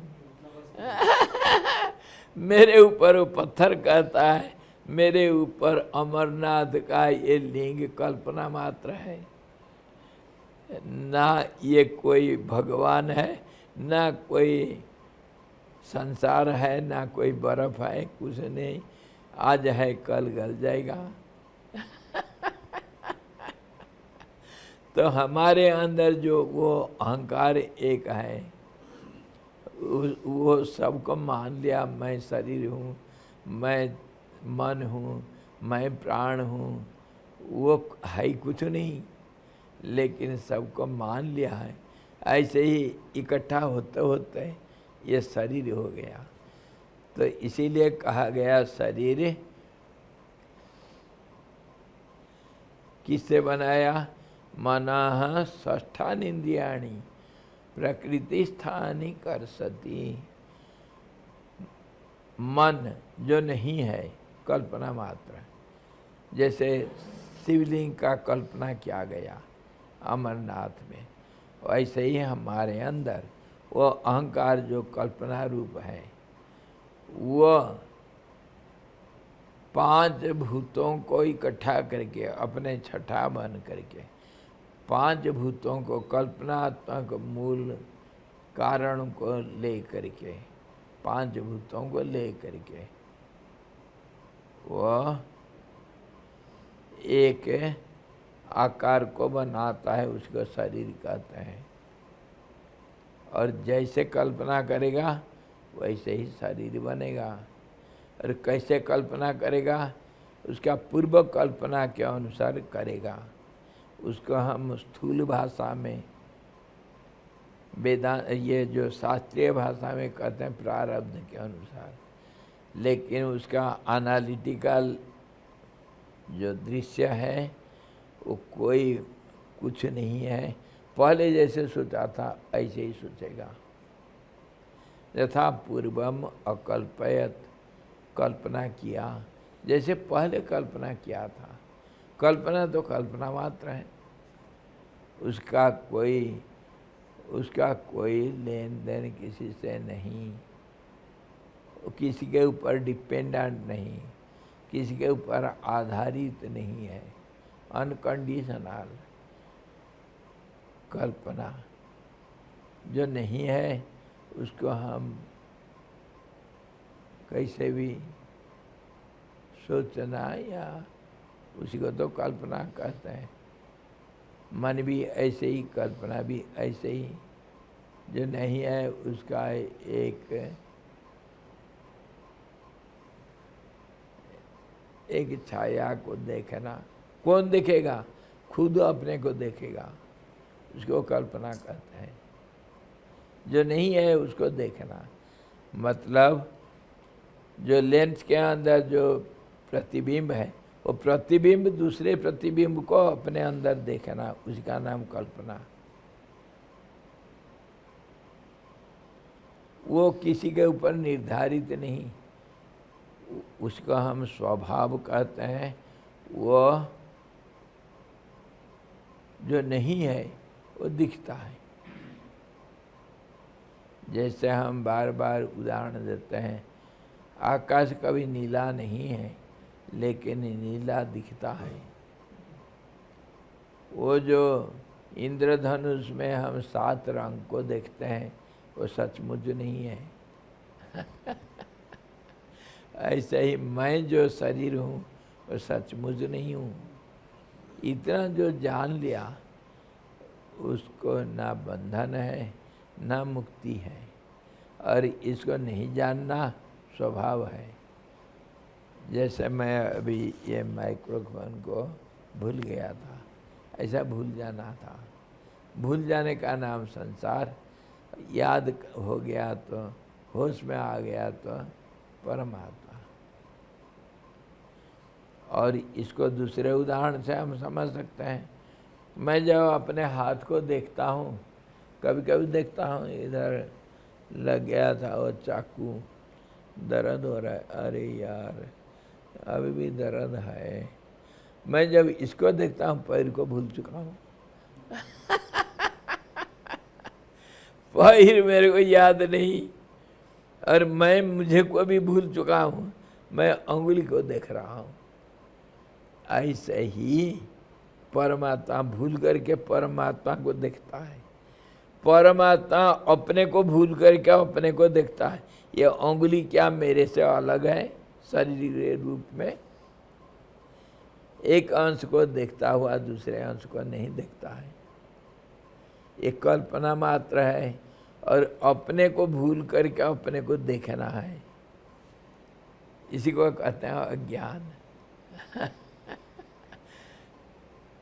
मेरे ऊपर वो पत्थर कहता है, मेरे ऊपर अमरनाथ का ये लिंग कल्पना मात्र है, ना ये कोई भगवान है, ना कोई संसार है, ना कोई बर्फ है, कुछ नहीं। आज है कल गल जाएगा। तो हमारे अंदर जो वो अहंकार एक है, वो सबको मान लिया, मैं शरीर हूँ, मैं मन हूँ, मैं प्राण हूँ, वो है कुछ नहीं, लेकिन सबको मान लिया है। ऐसे ही इकट्ठा होते होते ये शरीर हो गया। तो इसीलिए कहा गया शरीर किससे बनाया? मनः षष्ठानि इंद्रियाणि प्रकृति स्थानि कर्षति। मन जो नहीं है, कल्पना मात्र। जैसे शिवलिंग का कल्पना किया गया अमरनाथ में, वैसे ही हमारे अंदर वो अहंकार जो कल्पना रूप है, वो 5 भूतों को इकट्ठा करके अपने छठा बन करके 5 भूतों को कल्पनात्मक मूल कारण को ले करके 5 भूतों को ले करके वह एक आकार को बनाता है, उसको शरीर कहते हैं। और जैसे कल्पना करेगा वैसे ही शरीर बनेगा। और कैसे कल्पना करेगा? उसका पूर्व कल्पना के अनुसार करेगा। उसको हम स्थूल भाषा में वेदांत, ये जो शास्त्रीय भाषा में कहते हैं प्रारब्ध के अनुसार, लेकिन उसका एनालिटिकल जो दृश्य है वो कोई कुछ नहीं है। पहले जैसे सोचा था ऐसे ही सोचेगा। यथा पूर्वम अकल्पयत, कल्पना किया, जैसे पहले कल्पना किया था। कल्पना तो कल्पना मात्र है, उसका कोई लेन देन किसी से नहीं, किसी के ऊपर डिपेंडेंट नहीं, किसी के ऊपर आधारित नहीं है, अनकंडीशनल कल्पना जो नहीं है उसको हम कैसे भी सोचना, या उसी को तो कल्पना कहते हैं। मन भी ऐसे ही, कल्पना भी ऐसे ही। जो नहीं है उसका एक छाया को देखना। कौन देखेगा? खुद अपने को देखेगा, उसको कल्पना कहते हैं। जो नहीं है उसको देखना, मतलब जो लेंस के अंदर जो प्रतिबिंब है, वो प्रतिबिंब दूसरे प्रतिबिंब को अपने अंदर देखना, उसका नाम कल्पना। वो किसी के ऊपर निर्धारित नहीं, उसको हम स्वभाव कहते हैं। वो जो नहीं है वो दिखता है। जैसे हम बार बार उदाहरण देते हैं, आकाश कभी नीला नहीं है, लेकिन नीला दिखता है। वो जो इंद्रधनुष में हम 7 रंग को देखते हैं, वो सचमुच नहीं है। ऐसे ही मैं जो शरीर हूँ वो सचमुच नहीं हूँ। इतना जो जान लिया, उसको ना बंधन है ना मुक्ति है। और इसको नहीं जानना स्वभाव है। जैसे मैं अभी ये माइक्रोफोन को भूल गया था, ऐसा भूल जाना था। भूल जाने का नाम संसार। याद हो गया तो, होश में आ गया तो परमात्मा। और इसको दूसरे उदाहरण से हम समझ सकते हैं। मैं जब अपने हाथ को देखता हूँ, कभी कभी देखता हूँ इधर लग गया था वो चाकू, दर्द हो रहा है, अरे यार अभी भी दर्द है। मैं जब इसको देखता हूँ, पैर को भूल चुका हूँ। पैर मेरे को याद नहीं, और मैं मुझे को भी भूल चुका हूँ, मैं अंगुली को देख रहा हूँ। ऐसे ही परमात्मा भूल करके परमात्मा को देखता है, परमात्मा अपने को भूल करके अपने को देखता है। ये अंगुली क्या मेरे से अलग है? शरीर के रूप में एक अंश को देखता हुआ दूसरे अंश को नहीं देखता है, एक कल्पना मात्र है। और अपने को भूल करके अपने को देखना है, इसी को कहते हैं अज्ञान।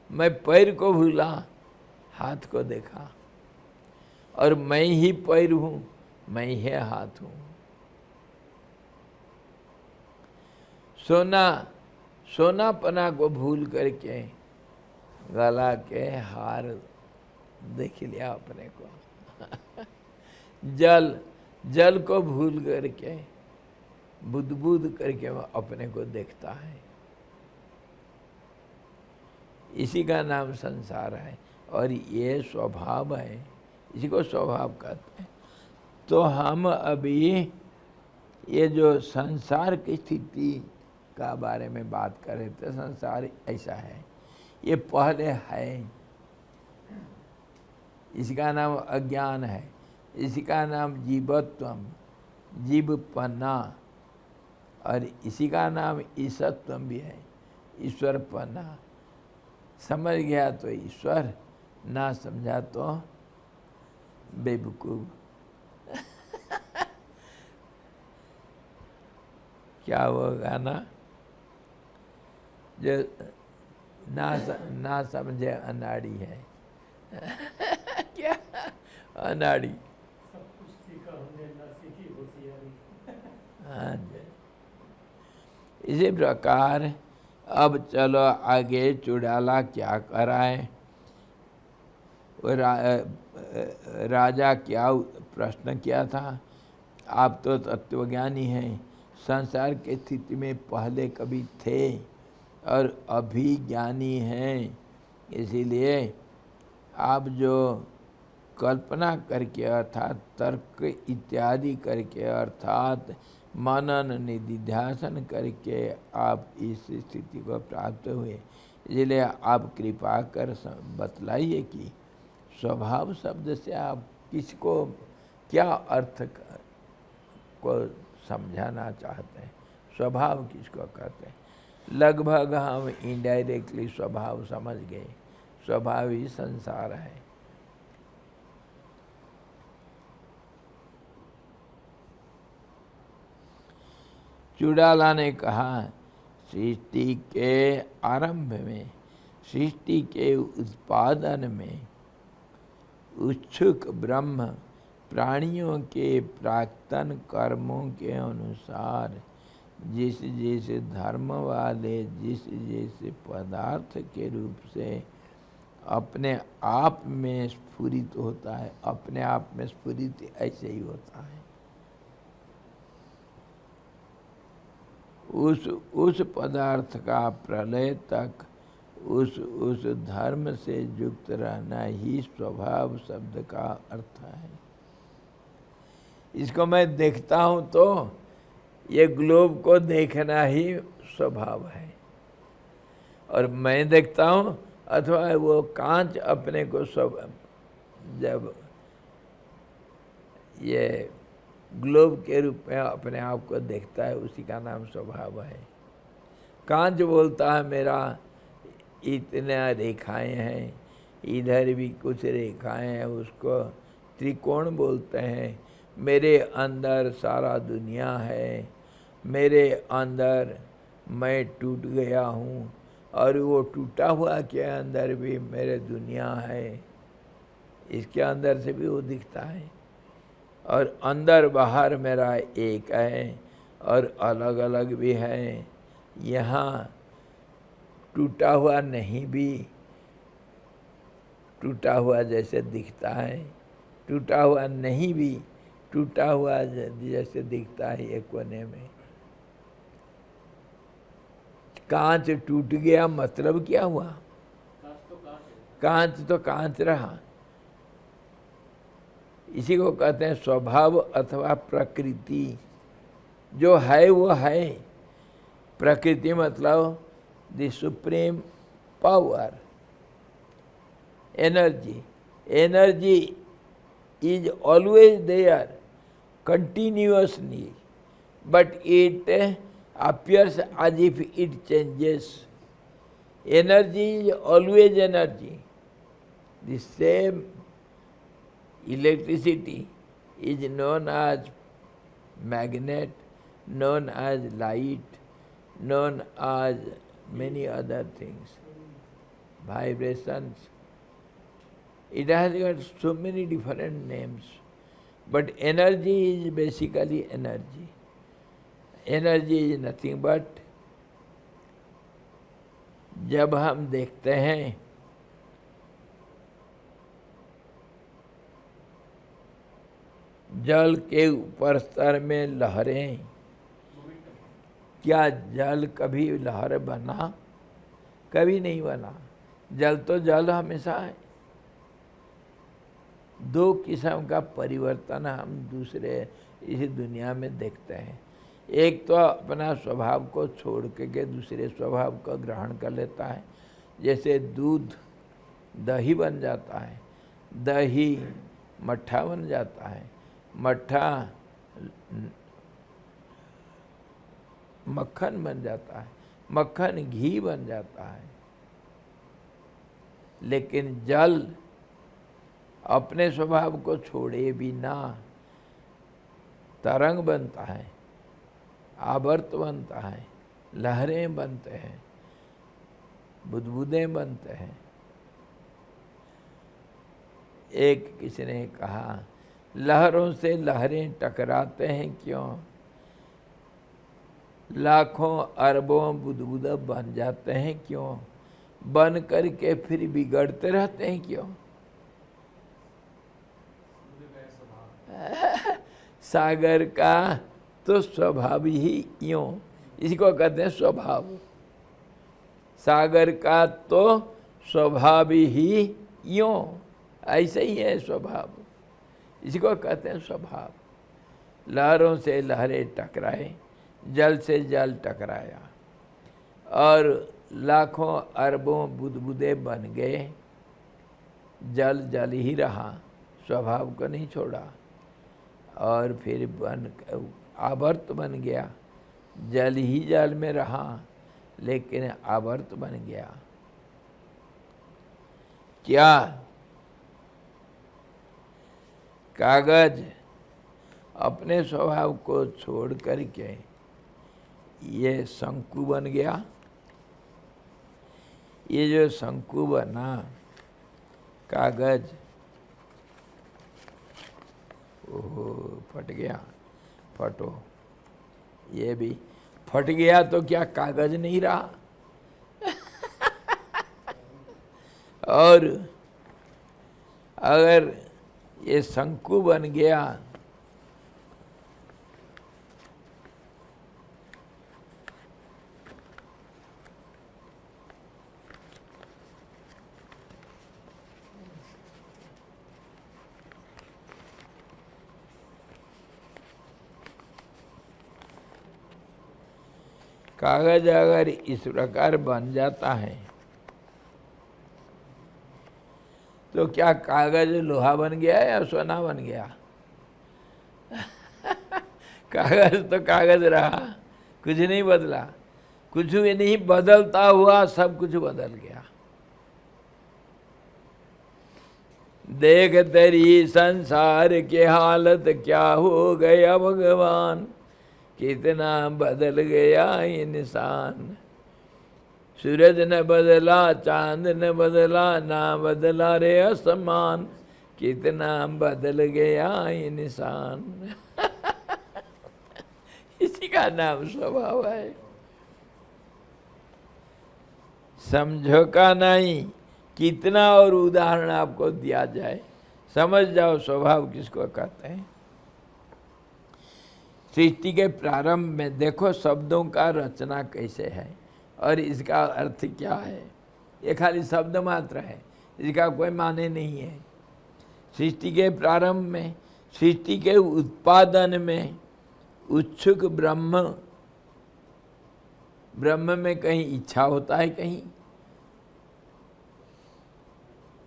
मैं पैर को भूला, हाथ को देखा, और मैं ही पैर हूँ, मैं ही हाथ हूँ। सोनापना को भूल करके गला के हार देख लिया अपने को। जल को भूल करके बुदबुद करके वह अपने को देखता है। इसी का नाम संसार है, और ये स्वभाव है, इसी को स्वभाव कहते हैं। तो हम अभी ये जो संसार की स्थिति का बारे में बात कर रहे थे, संसार ऐसा है, ये पहले है, इसका नाम अज्ञान है, इसका नाम जीवत्वम, जीवपना, और इसी का नाम ईशत्वम भी है, ईश्वरपना। समझ गया तो ईश्वर, ना समझा तो बेवकूफ। क्या वो गाना जो ना समझे अनाड़ी है। क्या अनाड़ी? सब कुछ सीखा हमने, ना सीखी होशियारी। हाँ जी। इसी प्रकार अब चलो आगे चुड़ाला क्या कराए। राजा क्या प्रश्न किया था? आप तो तत्वज्ञानी हैं, संसार की स्थिति में पहले कभी थे और अभी ज्ञानी हैं, इसीलिए आप जो कल्पना करके अर्थात तर्क इत्यादि करके अर्थात मनन निधिध्यासन करके आप इस स्थिति को प्राप्त हुए, इसलिए आप कृपा कर बतलाइए कि स्वभाव शब्द से आप किसको क्या अर्थ को समझाना चाहते हैं? स्वभाव किसको कहते हैं? लगभग हम इनडायरेक्टली स्वभाव समझ गए, स्वभाव ही संसार है। चुड़ाला ने कहा, सृष्टि के आरंभ में, सृष्टि के उत्पादन में उत्सुक ब्रह्म प्राणियों के प्राक्तन कर्मों के अनुसार जिस जिस धर्म वाले जिस जिस पदार्थ के रूप से अपने आप में स्फुरित होता है, अपने आप में स्फुरित ऐसे ही होता है। उस पदार्थ का प्रलय तक उस धर्म से युक्त रहना ही स्वभाव शब्द का अर्थ है। इसको मैं देखता हूँ तो ये ग्लोब को देखना ही स्वभाव है, और मैं देखता हूँ अथवा वो कांच अपने को सब जब ये ग्लोब के रूप में अपने आप को देखता है, उसी का नाम स्वभाव है। कांच बोलता है मेरा इतना रेखाएं हैं, इधर भी कुछ रेखाएं हैं, उसको त्रिकोण बोलते हैं। मेरे अंदर सारा दुनिया है, मेरे अंदर मैं टूट गया हूँ, और वो टूटा हुआ के अंदर भी मेरे दुनिया है, इसके अंदर से भी वो दिखता है। और अंदर बाहर मेरा एक है, और अलग अलग भी है। यहाँ टूटा हुआ नहीं भी टूटा हुआ जैसे दिखता है, टूटा हुआ नहीं भी टूटा हुआ जैसे दिखता है एक कोने में। कांच टूट गया मतलब क्या हुआ? कांच तो कांच रहा। इसी को कहते हैं स्वभाव अथवा प्रकृति। जो है वो है। प्रकृति मतलब the supreme power, energy. Energy is always there, continuously, but it appears as if it changes. Energy is always energy. The same electricity is known as magnet, known as light, known as many other things, vibrations. It has got so many different names, but energy is basically energy. Energy is nothing but, जब हम देखते हैं जल के ऊपर स्तर में लहरें, क्या जल कभी लहर बना? कभी नहीं बना। जल तो जल हमेशा है। दो किस्म का परिवर्तन हम दूसरे इस दुनिया में देखते हैं। एक तो अपना स्वभाव को छोड़ के दूसरे स्वभाव को ग्रहण कर लेता है। जैसे दूध दही बन जाता है, दही मट्ठा बन जाता है, मट्ठा मक्खन बन जाता है, मक्खन घी बन जाता है। लेकिन जल अपने स्वभाव को छोड़े बिना तरंग बनता है, आवर्त बनता है, लहरें बनते हैं, बुदबुदें बनते हैं। एक किसी ने कहा, लहरों से लहरें टकराते हैं क्यों? लाखों अरबों बुदबुदा बन जाते हैं क्यों? बन करके फिर बिगड़ते रहते हैं क्यों? सागर का तो स्वभाव ही यूं, इसी को कहते हैं स्वभाव। सागर का तो स्वभाव ही यूं, ऐसे ही है स्वभाव। इसी को कहते हैं स्वभाव। लहरों से लहरें टकराए, जल से जल टकराया और लाखों अरबों बुदबुदे बन गए। जल जल ही रहा, स्वभाव को नहीं छोड़ा। और फिर आवर्त बन गया। जल ही जल में रहा, लेकिन आवर्त बन गया। क्या कागज अपने स्वभाव को छोड़ करके ये शंकु बन गया? ये जो शंकु बना कागज, ओहो फट गया। फटो, ये भी फट गया तो क्या कागज नहीं रहा? और अगर ये शंकु बन गया कागज अगर इस प्रकार बन जाता है तो क्या कागज लोहा बन गया या सोना बन गया? कागज तो कागज रहा, कुछ नहीं बदला। कुछ भी नहीं बदलता हुआ, सब कुछ बदल गया। देख तेरी संसार के हालत क्या हो गया भगवान, कितना बदल गया इंसान। सूरज न बदला, चांद न बदला, ना बदला रे आसमान, कितना बदल गया इंसान। इसी का नाम स्वभाव है। समझो का नहीं, कितना और उदाहरण आपको दिया जाए, समझ जाओ स्वभाव किसको कहते हैं। सृष्टि के प्रारंभ में देखो शब्दों का रचना कैसे है और इसका अर्थ क्या है। ये खाली शब्द मात्र है, इसका कोई माने नहीं है। सृष्टि के प्रारंभ में, सृष्टि के उत्पादन में उत्सुक ब्रह्म, ब्रह्म में कहीं इच्छा होता है, कहीं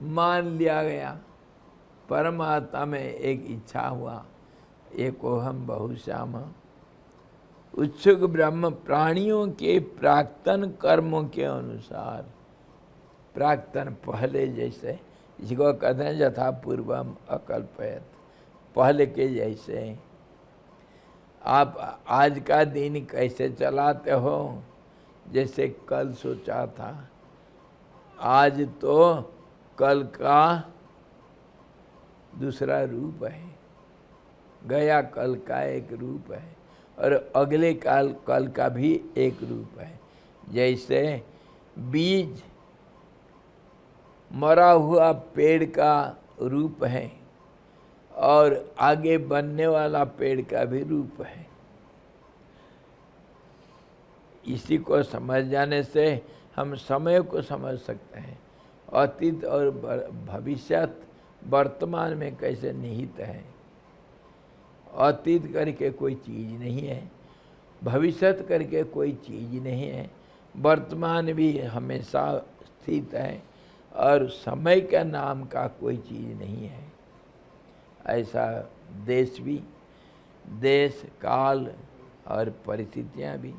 मान लिया गया। परमात्मा में एक इच्छा हुआ, एकोहम बहुश्याम। उत्सुक ब्रह्म प्राणियों के प्राक्तन कर्मों के अनुसार, प्राक्तन पहले जैसे, इसको कहते हैं यथा पूर्वम अकल्पयत, पहले के जैसे। आप आज का दिन कैसे चलाते हो, जैसे कल सोचा था, आज तो कल का दूसरा रूप है, गया कल का एक रूप है, और अगले कल का भी एक रूप है। जैसे बीज मरा हुआ पेड़ का रूप है और आगे बनने वाला पेड़ का भी रूप है। इसी को समझ जाने से हम समय को समझ सकते हैं, अतीत और भविष्यत वर्तमान में कैसे निहित है। अतीत करके कोई चीज़ नहीं है, भविष्यत करके कोई चीज़ नहीं है, वर्तमान भी हमेशा स्थित है, और समय का नाम का कोई चीज़ नहीं है। ऐसा देश भी, देश काल और परिस्थितियाँ भी।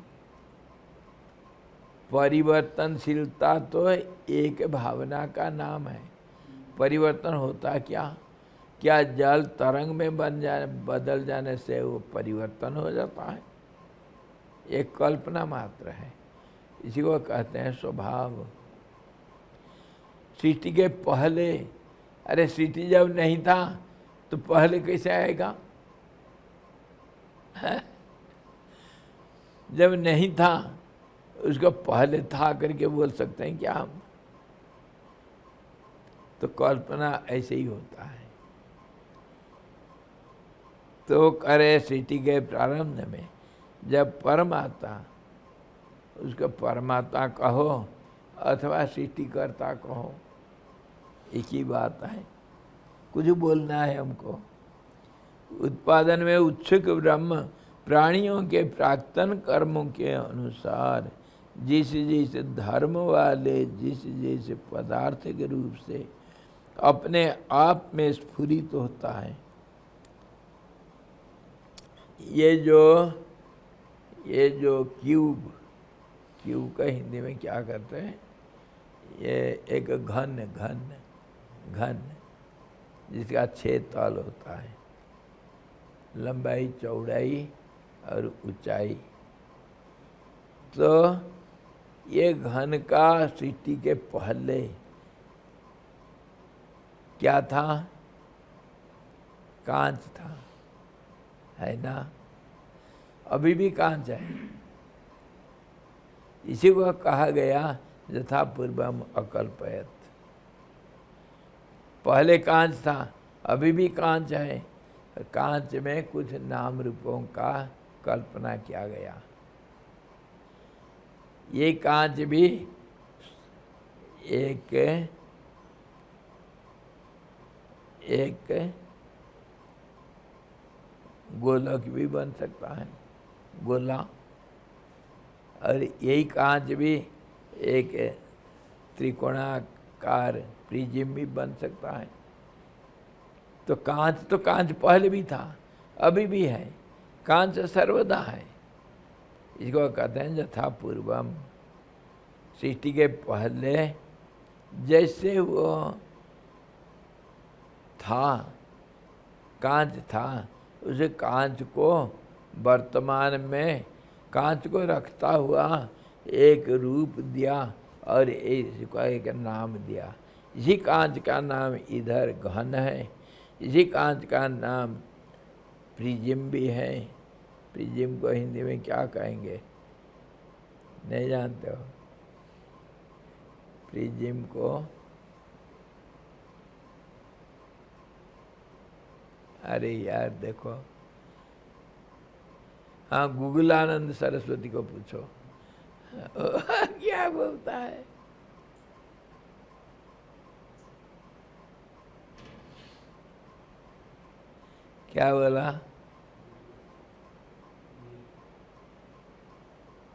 परिवर्तनशीलता तो एक भावना का नाम है। परिवर्तन होता क्या जल तरंग में बदल जाने से वो परिवर्तन हो जाता है? एक कल्पना मात्र है। इसी को कहते हैं स्वभाव। सृष्टि के पहले, अरे सृष्टि जब नहीं था तो पहले कैसे आएगा? जब नहीं था उसको पहले था करके बोल सकते हैं क्या हम? तो कल्पना ऐसे ही होता है। तो करे सृष्टि के प्रारंभ में जब परमात्मा, उसको परमात्मा कहो अथवा सृष्टिकर्ता कहो, एक ही बात है। कुछ बोलना है हमको। उत्पादन में उत्सुक ब्रह्म प्राणियों के प्राक्तन कर्मों के अनुसार जिस जिस धर्म वाले जिस जिस पदार्थ के रूप से अपने आप में स्फुरित होता है। ये जो क्यूब का हिंदी में क्या कहते हैं? ये एक घन जिसका 6 तल होता है, लंबाई, चौड़ाई और ऊंचाई। तो ये घन का सृष्टि के पहले क्या था? कांच था, है ना? अभी भी कांच है। इसी को कहा गया यथा पूर्वम अकल्पयत। पहले कांच था, अभी भी कांच है। कांच में कुछ नाम रूपों का कल्पना किया गया। ये कांच भी एक गोलक भी बन सकता है, गोला। और यही कांच भी एक त्रिकोणाकार प्रिज्म भी बन सकता है। तो कांच पहले भी था, अभी भी है। कांच सर्वदा है। इसको कहते हैं यथा पूर्वम। सृष्टि के पहले जैसे वो था, कांच था, उसे कांच को वर्तमान में कांच को रखता हुआ एक रूप दिया और इसको एक नाम दिया। इसी कांच का नाम इधर घन है, इसी कांच का नाम प्रिज्म भी है। प्रिज्म को हिंदी में क्या कहेंगे? नहीं जानते हो? प्रिज्म को अरे यार देखो, हाँ, गूगल आनंद सरस्वती को पूछो क्या बोलता है। क्या बोला?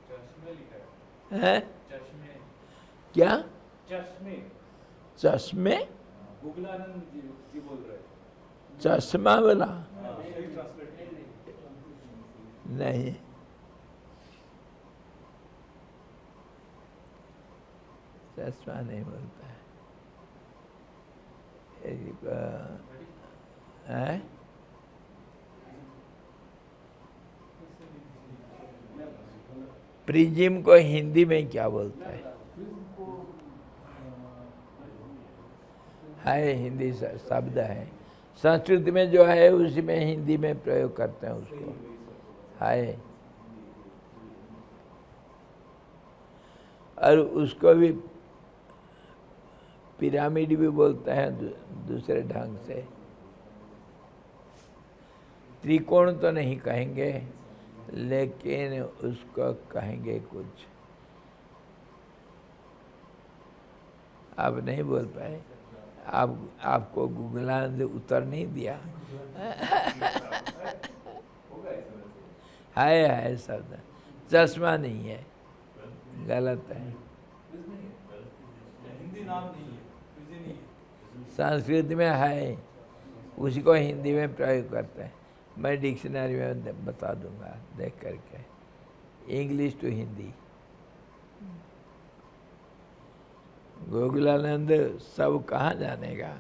चश्मे लिखा है? चश्मे क्या? चश्मे चश्मे? गुगलानंद जी बोल रहे हैं। चश्मा बोला? सही ट्रांसलेट नहीं, चश्मा नहीं बोलता है। है? प्रिज्म को हिंदी में क्या बोलता है? हिंदी शब्द है, संस्कृत में जो है उसी में हिंदी में प्रयोग करते हैं उसको। है, और उसको भी पिरामिड भी बोलते हैं दूसरे ढंग से। त्रिकोण तो नहीं कहेंगे, लेकिन उसको कहेंगे कुछ। आप नहीं बोल पाए, आपको गूगलानंद उत्तर नहीं दिया। है शब्द, चश्मा नहीं है, गलत है। हिंदी नाम नहीं है, संस्कृत में है, उसी को हिंदी में प्रयोग करते हैं। मैं डिक्शनरी में बता दूंगा देख करके, इंग्लिश टू हिंदी। गोकुलानंद सब कहाँ जानेगा?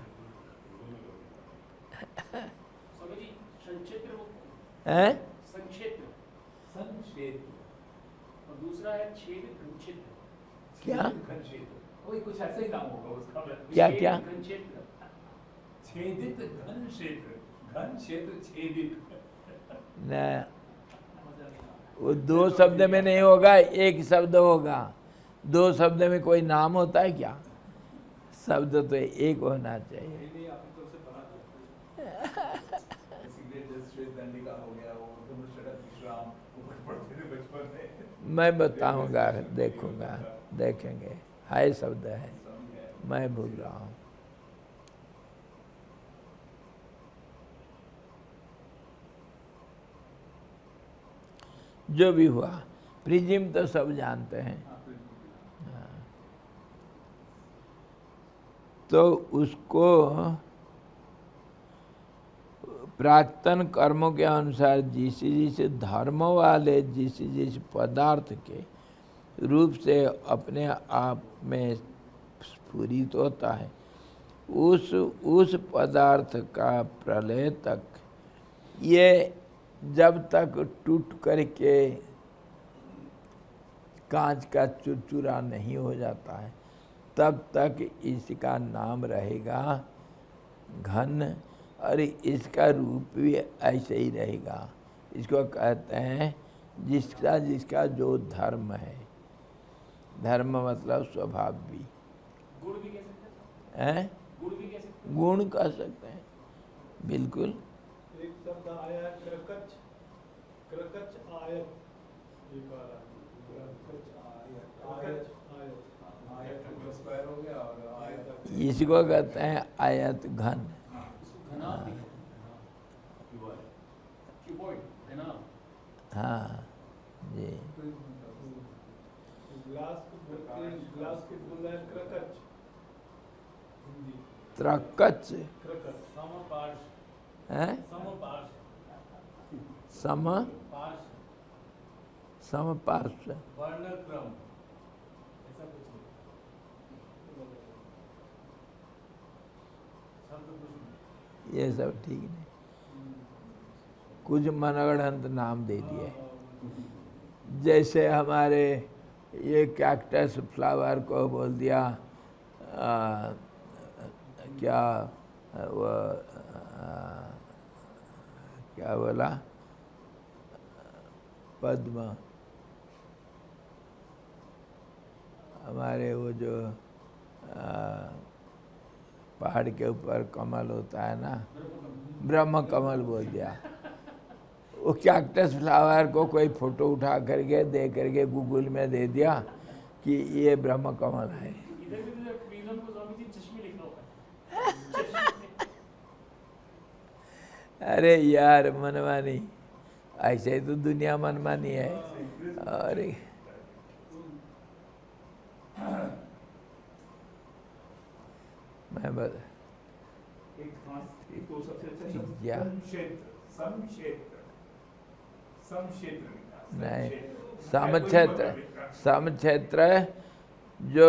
हैं? और दूसरा है छेद घनक्षेत्र। क्या? वही कुछ ऐसा ही नाम होगा उसका। क्या क्या? छेदित घन क्षेत्र, घन क्षेत्र छेदित। न, वो दो शब्द में नहीं होगा, एक शब्द होगा। दो शब्द में कोई नाम होता है क्या? शब्द तो एक होना चाहिए। मैं बताऊंगा, देखूंगा, देखेंगे। हाय शब्द है, मैं भूल रहा हूँ। जो भी हुआ, प्रिज्म तो सब जानते हैं। हाँ। तो उसको प्राक्तन कर्मों के अनुसार जिस धर्म वाले जिस पदार्थ के रूप से अपने आप में स्फुरित होता है, उस पदार्थ का प्रलय तक, ये जब तक टूट करके कांच का चुरचुरा नहीं हो जाता है, तब तक इसका नाम रहेगा घन, और इसका रूप भी ऐसे ही रहेगा। इसको कहते हैं जिसका जो धर्म है। धर्म मतलब स्वभाव भी। गुण भी कह सकते हैं? गुण भी कह सकते हैं? गुण कह सकते हैं, बिल्कुल। एक शब्द आया क्रकच, क्रकच आयत, स्क्वायर हो गया और आयत। इसको कहते हैं आयत घन। हाँ जी। ग्लास को बोलते हैं क्रकच, हिंदी त्रकच क्रकच। समपार्श, है, समपार्श, समपार्श्व, वर्णक्रम, ऐसा कुछ नहीं। शब्द कुछ नहीं। ये सब ठीक नहीं, कुछ मनगढ़ंत नाम दे दिए। जैसे हमारे ये कैक्टस फ्लावर को बोल दिया क्या वो क्या बोला, पद्म। हमारे वो जो पहाड़ के ऊपर कमल होता है ना, ब्रह्म कमल बोल दिया। वो कैक्टस फ्लावर को कोई फोटो उठा करके दे करके गूगल में दे दिया कि ये ब्रह्म कमल है। इधर भी तो प्रीतम को स्वामी जी चश्मे लिखा हुआ है। अरे यार मनमानी, ऐसे ही तो दुनिया मनमानी है। अरे मैं बता एक तो सबसे अच्छा शब्द क्या? समक्षेत्र नहीं, समक्षेत्र, समक्षेत्र जो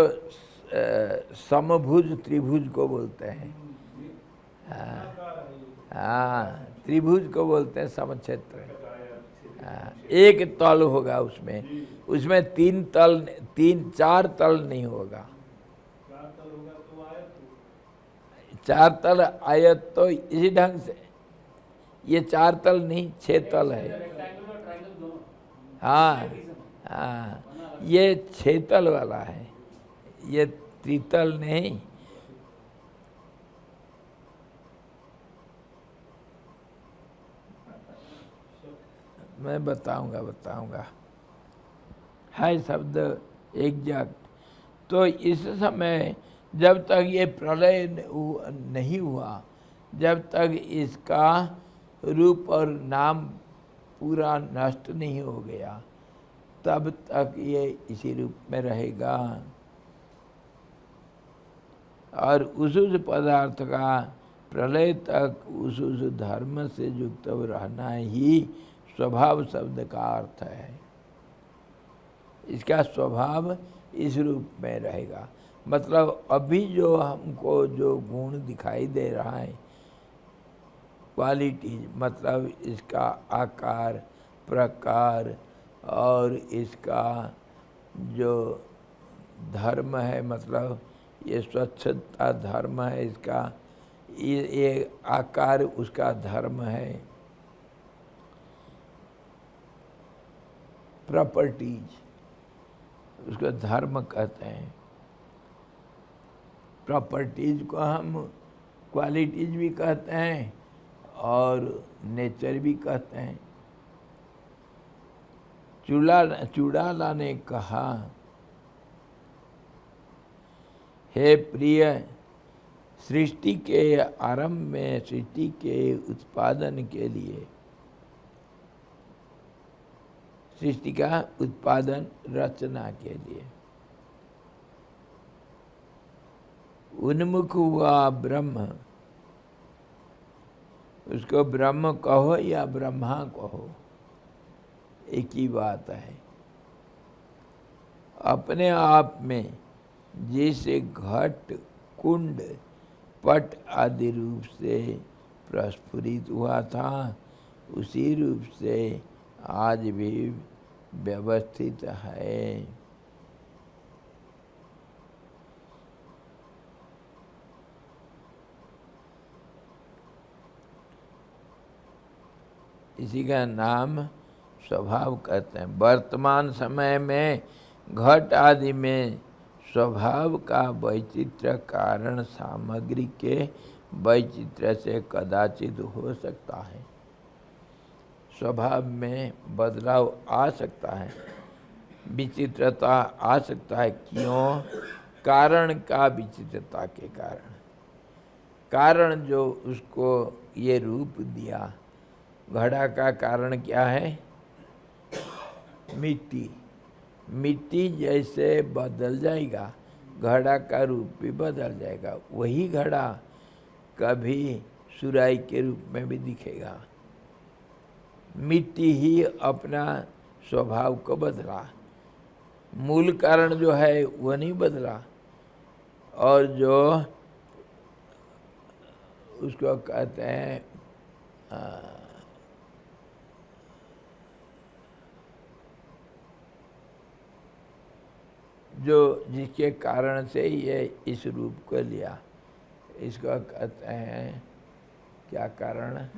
समभुज त्रिभुज को बोलते हैं। हाँ हाँ, त्रिभुज को बोलते हैं समक्षेत्र। हाँ, एक तल होगा उसमें, उसमें चार तल नहीं होगा। चार तल आयत तो इसी ढंग से, ये चार तल नहीं 6 तल है। हाँ हाँ, ये 6 तल वाला है, ये त्रितल नहीं। मैं बताऊंगा है शब्द एग्जैक्ट। तो इस समय जब तक ये प्रलय नहीं हुआ, जब तक इसका रूप और नाम पूरा नष्ट नहीं हो गया, तब तक ये इसी रूप में रहेगा। और उस पदार्थ का प्रलय तक उस धर्म से युक्त रहना ही स्वभाव शब्द का अर्थ है। इसका स्वभाव इस रूप में रहेगा। मतलब अभी जो हमको जो गुण दिखाई दे रहा है, क्वालिटीज, मतलब इसका आकार प्रकार और इसका जो धर्म है, मतलब ये स्वच्छता धर्म है इसका, ये आकार उसका धर्म है। प्रॉपर्टीज उसको धर्म कहते हैं। प्रॉपर्टीज को हम क्वालिटीज भी कहते हैं और नेचर भी कहते हैं। चुड़ाला ने कहा, हे प्रिय, सृष्टि के आरंभ में, सृष्टि के उत्पादन के लिए, सृष्टि का उत्पादन रचना के लिए उन्मुख हुआ ब्रह्म। उसको ब्रह्म कहो या ब्रह्मा कहो, एक ही बात है। अपने आप में जैसे घट कुंड पट आदि रूप से प्रस्फुरित हुआ था, उसी रूप से आज भी व्यवस्थित है। इसी का नाम स्वभाव कहते हैं। वर्तमान समय में घट आदि में स्वभाव का वैचित्र्य कारण सामग्री के वैचित्र्य से कदाचित हो सकता है। स्वभाव में बदलाव आ सकता है, विचित्रता आ सकता है। क्यों? कारण का विचित्रता के कारण। कारण जो उसको ये रूप दिया, घड़ा का कारण क्या है? मिट्टी। मिट्टी जैसे बदल जाएगा, घड़ा का रूप भी बदल जाएगा। वही घड़ा कभी सुराही के रूप में भी दिखेगा। मिट्टी ही अपना स्वभाव को बदला, मूल कारण जो है वो नहीं बदला। और जो उसको कहते हैं जो जिसके कारण से ये इस रूप को लिया, इसको कहते हैं क्या कारण?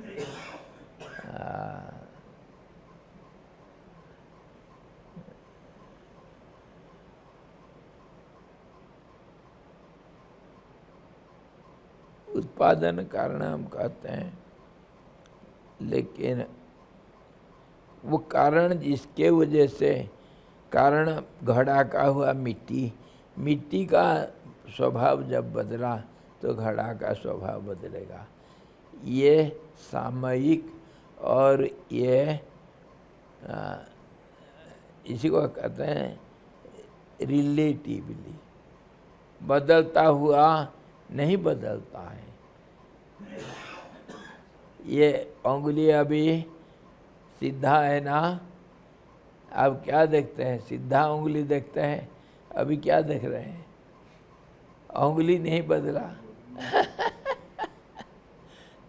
उत्पादन कारण हम कहते हैं, लेकिन वो कारण जिसके वजह से, कारण घड़ा का हुआ मिट्टी। मिट्टी का स्वभाव जब बदला तो घड़ा का स्वभाव बदलेगा। ये सामयिक और ये इसी को कहते हैं रिलेटिवली, बदलता हुआ नहीं बदलता है। ये उंगली अभी सीधा है ना, अब क्या देखते हैं? सीधा उंगली देखते हैं। अभी क्या देख रहे हैं? उंगली नहीं बदला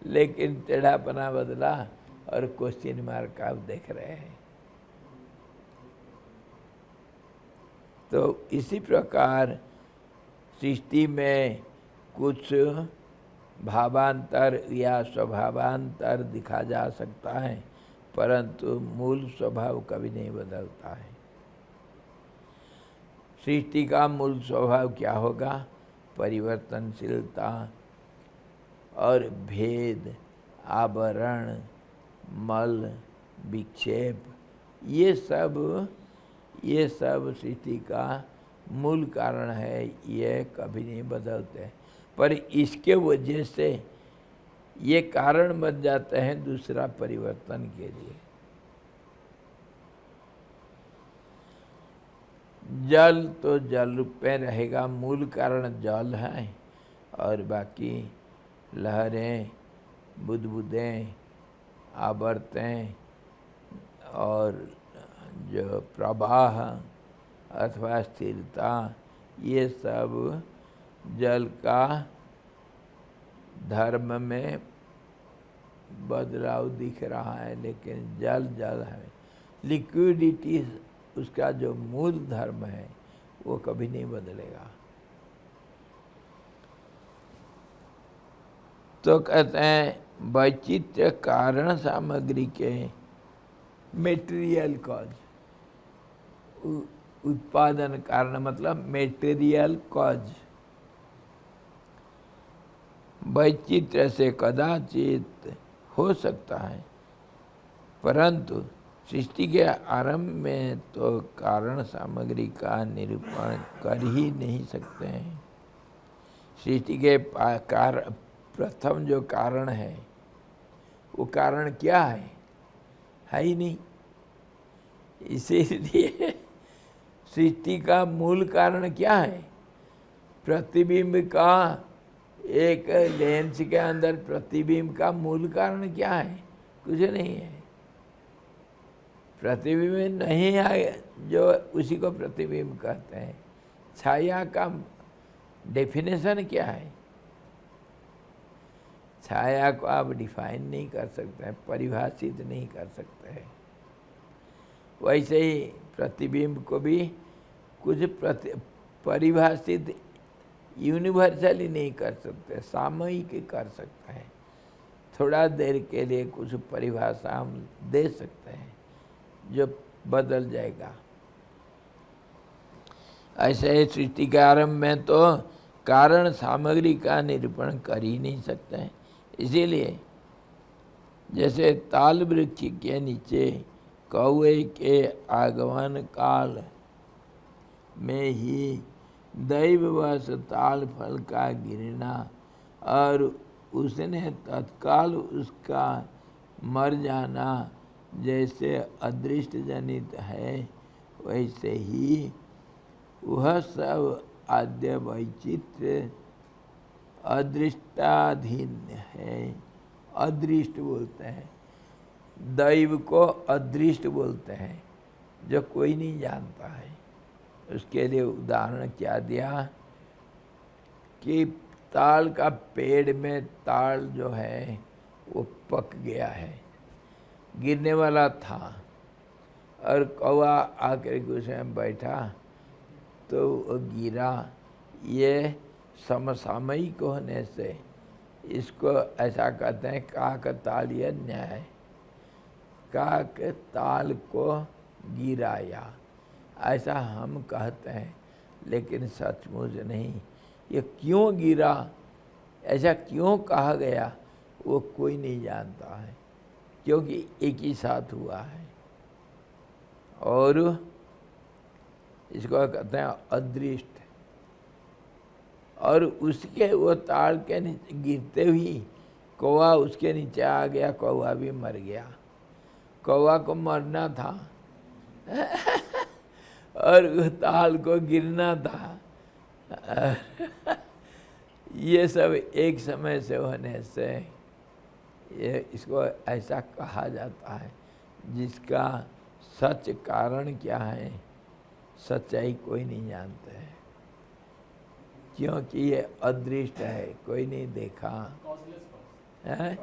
लेकिन टेढ़ापना बदला और क्वेश्चन मार्क आप देख रहे हैं। तो इसी प्रकार सृष्टि में कुछ भावांतर या स्वभावांतर दिखा जा सकता है, परंतु मूल स्वभाव कभी नहीं बदलता है। सृष्टि का मूल स्वभाव क्या होगा? परिवर्तनशीलता और भेद, आवरण, मल, विक्षेप, ये सब सृष्टि का मूल कारण है। ये कभी नहीं बदलते, पर इसके वजह से ये कारण बन जाते हैं दूसरा परिवर्तन के लिए। जल तो जल रूप में रहेगा, मूल कारण जल है, और बाकी लहरें, बुदबुदें, आवर्तें और जो प्रवाह अथवा स्थिरता, ये सब जल का धर्म में बदलाव दिख रहा है, लेकिन जल जल है। लिक्विडिटी उसका जो मूल धर्म है वो कभी नहीं बदलेगा। तो कहते हैं वैचित्र्य कारण सामग्री के मेटेरियल कॉज, उत्पादन कारण मतलब मेटेरियल कॉज। वैचित्र्य से कदाचित हो सकता है, परंतु सृष्टि के आरंभ में तो कारण सामग्री का निरूपण कर ही नहीं सकते हैं। सृष्टि के प्रथम जो कारण है वो कारण क्या है? है ही नहीं। इसीलिए सृष्टि का मूल कारण क्या है? प्रतिबिंब का, एक लेंस के अंदर प्रतिबिंब का मूल कारण क्या है? कुछ नहीं है। प्रतिबिंब नहीं आए जो उसी को प्रतिबिंब कहते हैं। छाया का डेफिनेशन क्या है? छाया को आप डिफाइन नहीं कर सकते हैं, परिभाषित नहीं कर सकते हैं। वैसे ही प्रतिबिंब को भी कुछ परिभाषित यूनिवर्सली नहीं कर सकते, सामयिक कर सकते हैं। थोड़ा देर के लिए कुछ परिभाषा हम दे सकते हैं जो बदल जाएगा। ऐसे ही सृष्टि के आरंभ में तो कारण सामग्री का निरूपण कर ही नहीं सकते हैं। इसीलिए जैसे ताल वृक्ष के नीचे कौवे के आगमन काल में ही दैववश ताल फल का गिरना और उसने तत्काल उसका मर जाना जैसे अदृष्ट जनित है, वैसे ही वह सब आद्य वैचित्र्य अदृष्टाधीन है। अदृष्ट बोलते हैं, दैव को अदृष्ट बोलते हैं, जो कोई नहीं जानता है। उसके लिए उदाहरण क्या दिया कि ताड़ का पेड़ में ताड़ जो है वो पक गया है, गिरने वाला था, और कौवा आकर के उसमें बैठा तो वो गिरा। ये समसामयिक होने से इसको ऐसा कहते हैं काकतालीय न्याय। काक ताल को गिराया, ऐसा हम कहते हैं, लेकिन सचमुच नहीं। ये क्यों गिरा, ऐसा क्यों कहा गया, वो कोई नहीं जानता है, क्योंकि एक ही साथ हुआ है। और इसको कहते हैं अदृष्ट। और उसके वो ताड़ के नीचे गिरते हुई कौवा उसके नीचे आ गया, कौवा भी मर गया। कौवा को मरना था और उस ताल को गिरना था। ये सब एक समय से होने से ये इसको ऐसा कहा जाता है, जिसका सच कारण क्या है सच्चाई कोई नहीं जानते है, क्योंकि ये अदृष्ट है, कोई नहीं देखा है।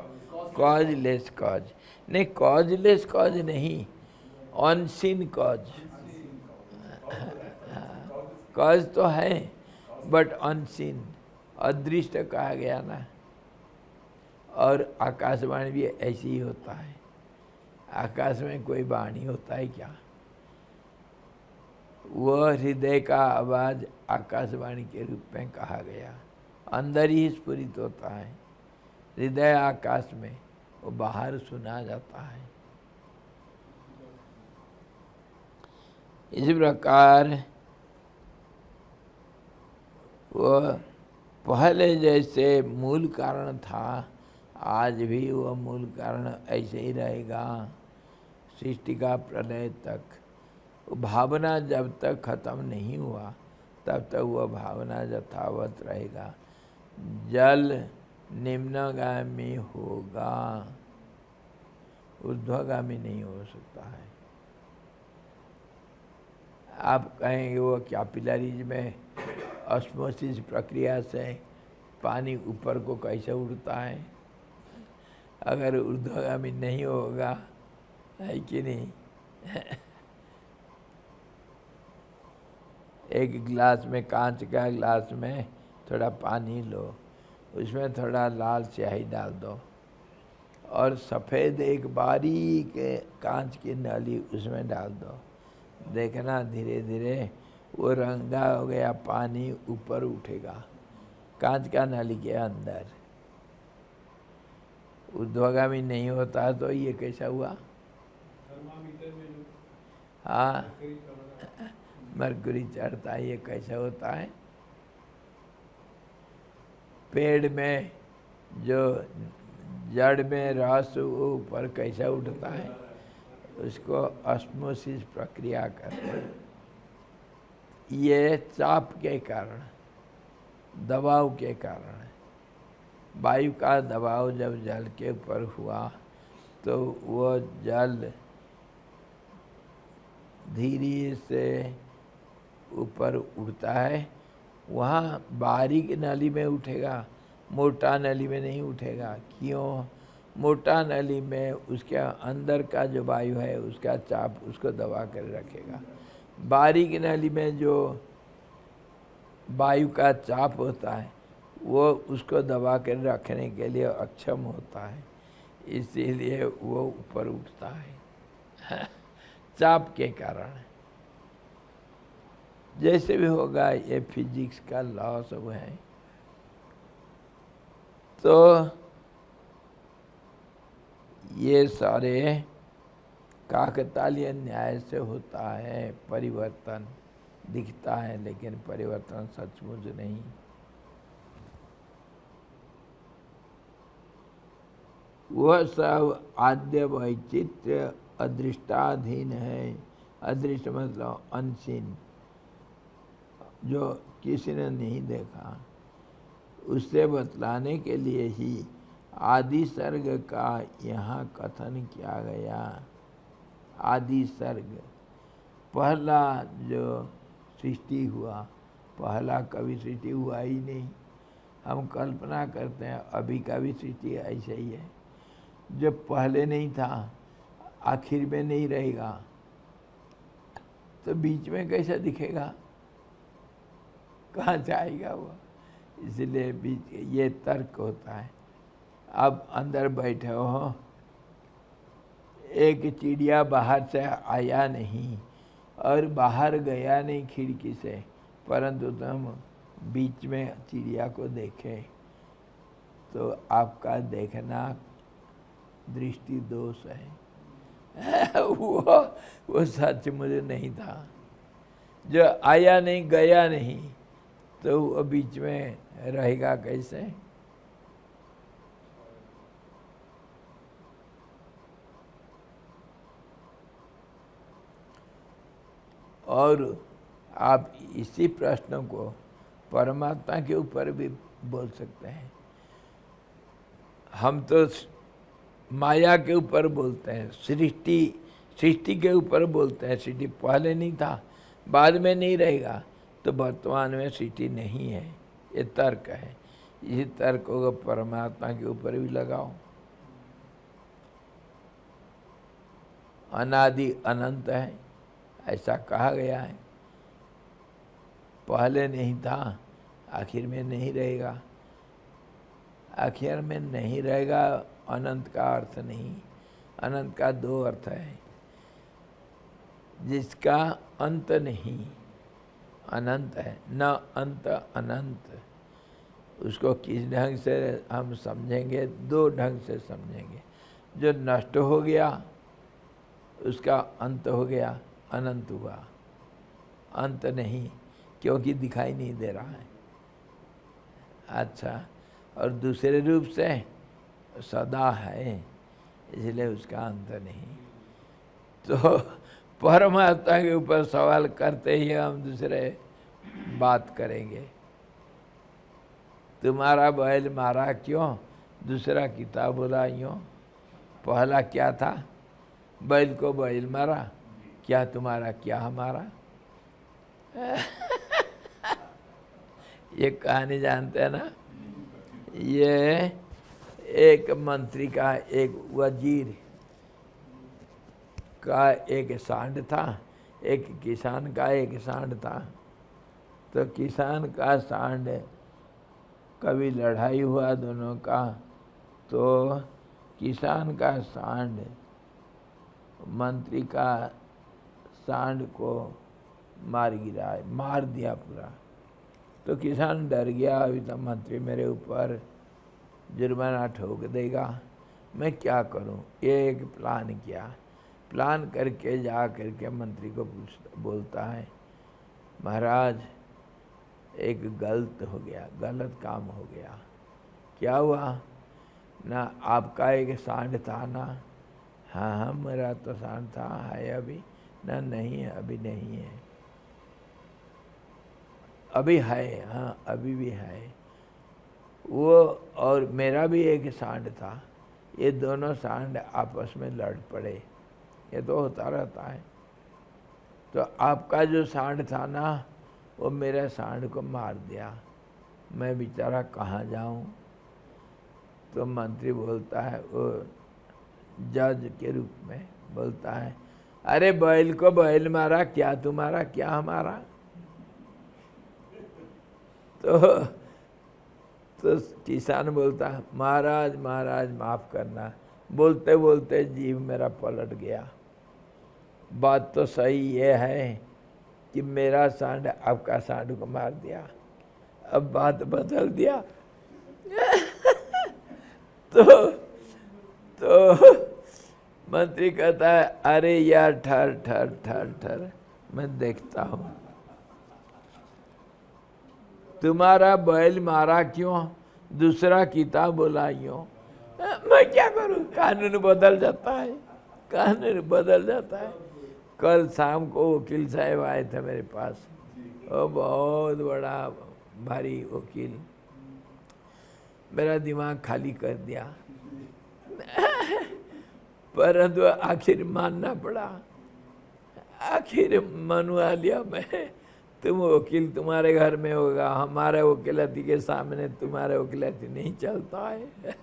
कॉजलेस कॉज नहीं, कॉजलेस कॉज नहीं, अनसीन कॉज। कॉज तो है बट अनसीन, अदृष्ट कहा गया ना। और आकाशवाणी भी ऐसी ही होता है। आकाश में कोई वाणी होता है क्या? वह हृदय का आवाज आकाशवाणी के रूप में कहा गया, अंदर ही स्फुरित होता है। हृदय आकाश में, वो बाहर सुना जाता है। इस प्रकार वह पहले जैसे मूल कारण था, आज भी वह मूल कारण ऐसे ही रहेगा सृष्टि का प्रलय तक। भावना जब तक खत्म नहीं हुआ तब तक वह भावना यथावत रहेगा। जल निम्नगामी होगा, ऊर्ध्वगामी नहीं हो सकता है। आप कहेंगे वो कैपिलरीज में ऑस्मोसिस प्रक्रिया से पानी ऊपर को कैसे उड़ता है? अगर ऊर्ध्वगामी नहीं होगा, है कि नहीं? एक गिलास में, कांच का गिलास में थोड़ा पानी लो, उसमें थोड़ा लाल स्याही डाल दो और सफ़ेद एक बारीक कांच की नली उसमें डाल दो। देखना धीरे धीरे वो रंगा हो गया पानी ऊपर उठेगा कांच का नली के अंदर। ऊर्ध्वगामी नहीं होता तो ये कैसा हुआ? हाँ, मरकरी चढ़ता है, ये कैसा होता है? पेड़ में जो जड़ में रस ऊपर कैसा उठता है, उसको ऑस्मोसिस प्रक्रिया कहते हैं। ये चाप के कारण, दबाव के कारण, वायु का दबाव जब जल के ऊपर हुआ तो वो जल धीरे से ऊपर उड़ता है। वहाँ बारीक नली में उठेगा, मोटा नली में नहीं उठेगा। क्यों? मोटा नली में उसके अंदर का जो वायु है उसका चाप उसको दबा कर रखेगा। बारीक नली में जो वायु का चाप होता है वो उसको दबा कर रखने के लिए अक्षम होता है, इसीलिए वो ऊपर उठता है चाप के कारण। जैसे भी होगा, ये फिजिक्स का लॉ सब है। तो ये सारे काकतालीय न्याय से होता है। परिवर्तन दिखता है लेकिन परिवर्तन सचमुच नहीं। वह सब आद्य वैचित्र्य अदृष्टाधीन है। अदृष्ट मतलब अनसीन, जो किसी ने नहीं देखा। उससे बतलाने के लिए ही आदि सर्ग का यहाँ कथन किया गया। आदि सर्ग, पहला जो सृष्टि हुआ, पहला कभी सृष्टि हुआ ही नहीं। हम कल्पना करते हैं अभी का भी सृष्टि ऐसे ही है। जब पहले नहीं था, आखिर में नहीं रहेगा, तो बीच में कैसा दिखेगा? कहाँ जाएगा वो? इसलिए बीच ये तर्क होता है। अब अंदर बैठे हो, एक चिड़िया बाहर से आया नहीं और बाहर गया नहीं खिड़की से, परंतु तुम बीच में चिड़िया को देखे तो आपका देखना दृष्टि दोष है। वो सचमुच नहीं था। जो आया नहीं गया नहीं तो वो बीच में रहेगा कैसे? और आप इसी प्रश्न को परमात्मा के ऊपर भी बोल सकते हैं। हम तो माया के ऊपर बोलते हैं, सृष्टि के ऊपर बोलते हैं। सृष्टि पहले नहीं था, बाद में नहीं रहेगा, तो वर्तमान में सृष्टि नहीं है, ये तर्क है। इसी तर्क को परमात्मा के ऊपर भी लगाओ। अनादि अनंत है, ऐसा कहा गया है। पहले नहीं था, आखिर में नहीं रहेगा। आखिर में नहीं रहेगा, अनंत का अर्थ नहीं। अनंत का दो अर्थ है। जिसका अंत नहीं, अनंत है, न अंत अनंत। उसको किस ढंग से हम समझेंगे? दो ढंग से समझेंगे। जो नष्ट हो गया उसका अंत हो गया, अनंत हुआ। अंत नहीं, क्योंकि दिखाई नहीं दे रहा है। अच्छा, और दूसरे रूप से सदा है, इसलिए उसका अंत नहीं। तो परमात्मा के ऊपर सवाल करते ही हम दूसरे बात करेंगे। तुम्हारा बैल मारा क्यों? दूसरा किताब बोला यूँ। पहला क्या था? बैल को बैल मारा, क्या तुम्हारा क्या हमारा। ये कहानी जानते हैं ना? ये एक मंत्री का, एक वजीर का एक सांड था, एक किसान का एक सांड था। तो किसान का सांड, कभी लड़ाई हुआ दोनों का, तो किसान का सांड मंत्री का सांड को मार दिया पूरा। तो किसान डर गया, अभी तो मंत्री मेरे ऊपर जुर्माना ठोक देगा, मैं क्या करूं? ये एक प्लान किया। प्लान करके जा करके मंत्री को बोलता है, महाराज एक गलत काम हो गया। क्या हुआ? ना आपका एक सांड था ना? हाँ, मेरा तो सांड था, है अभी? ना, नहीं है, अभी नहीं है। अभी है? हाँ, अभी भी है। वो और मेरा भी एक सांड था, ये दोनों सांड आपस में लड़ पड़े। ये तो होता रहता है। तो आपका जो सांड था ना, वो मेरे सांड को मार दिया। मैं बेचारा कहाँ जाऊँ? तो मंत्री बोलता है, वो जज के रूप में बोलता है, अरे बैल को बैल मारा, क्या तुम्हारा क्या हमारा। तो किसान बोलता है, महाराज महाराज माफ़ करना। बोलते बोलते जीव मेरा पलट गया। बात तो सही ये है कि मेरा सांड आपका सांड को मार दिया, अब बात बदल दिया। तो मंत्री कहता है, अरे यार ठहर ठहर ठहर ठहर, मैं देखता हूँ। तुम्हारा बैल मारा क्यों? दूसरा किताब बोला यूँ। मैं क्या करूँ? कानून बदल जाता है, कानून बदल जाता है। कल शाम को वकील साहब आए थे मेरे पास, वो बहुत बड़ा भारी वकील, मेरा दिमाग खाली कर दिया। परंतु आखिर मानना पड़ा। आखिर मनवा लिया मैं। तुम वकील तुम्हारे घर में होगा, हमारे वकीलाती के सामने तुम्हारे वकीलाती नहीं चलता है।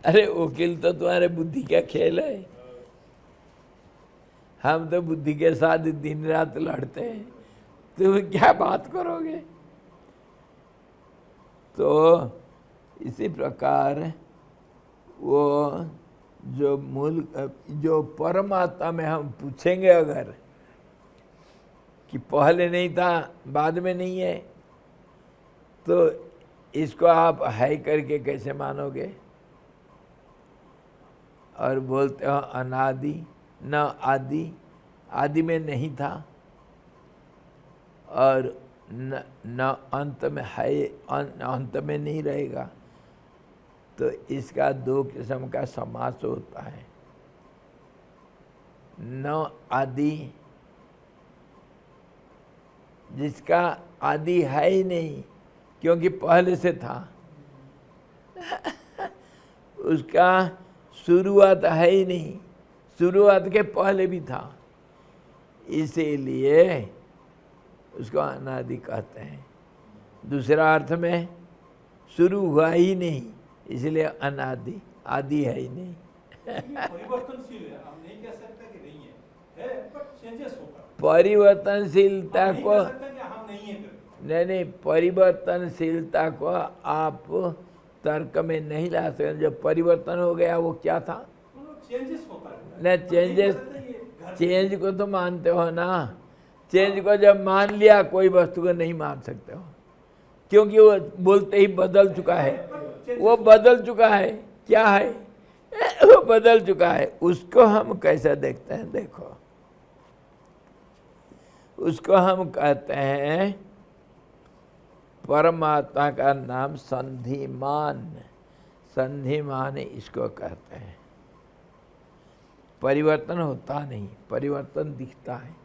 अरे वकील तो तुम्हारे बुद्धि का खेल है, हम तो बुद्धि के साथ दिन रात लड़ते हैं, तुम क्या बात करोगे। तो इसी प्रकार वो जो परमात्मा में हम पूछेंगे अगर कि पहले नहीं था बाद में नहीं है, तो इसको आप है करके कैसे मानोगे? और बोलते हो अनादि न आदि, आदि में नहीं था और न अंत में है, अंत में नहीं रहेगा। तो इसका दो किस्म का समास होता है। न आदि, जिसका आदि है ही नहीं क्योंकि पहले से था, उसका शुरुआत है ही नहीं, शुरुआत के पहले भी था, इसीलिए उसको अनादि कहते हैं। दूसरा अर्थ में शुरू हुआ ही नहीं, इसलिए अनादि, आदि है ही नहीं। परिवर्तनशील है, हम नहीं कह सकते कि नहीं है बट चेंजेस होता है। परिवर्तनशीलता को हम नहीं है नहीं, परिवर्तनशीलता को आप तर्क में नहीं ला सकते। जो परिवर्तन हो गया वो क्या था? चेंजेस होता है न चेंजेस, चेंज को तो मानते हो ना। चेंज को जब मान लिया कोई वस्तु को नहीं मान सकते हो, क्योंकि वो बोलते ही बदल चुका है, वो बदल चुका है। क्या है? वो बदल चुका है। उसको हम कैसे देखते हैं? देखो, उसको हम कहते हैं, परमात्मा का नाम संधिमान, संधिमान इसको कहते हैं। परिवर्तन होता नहीं, परिवर्तन दिखता है।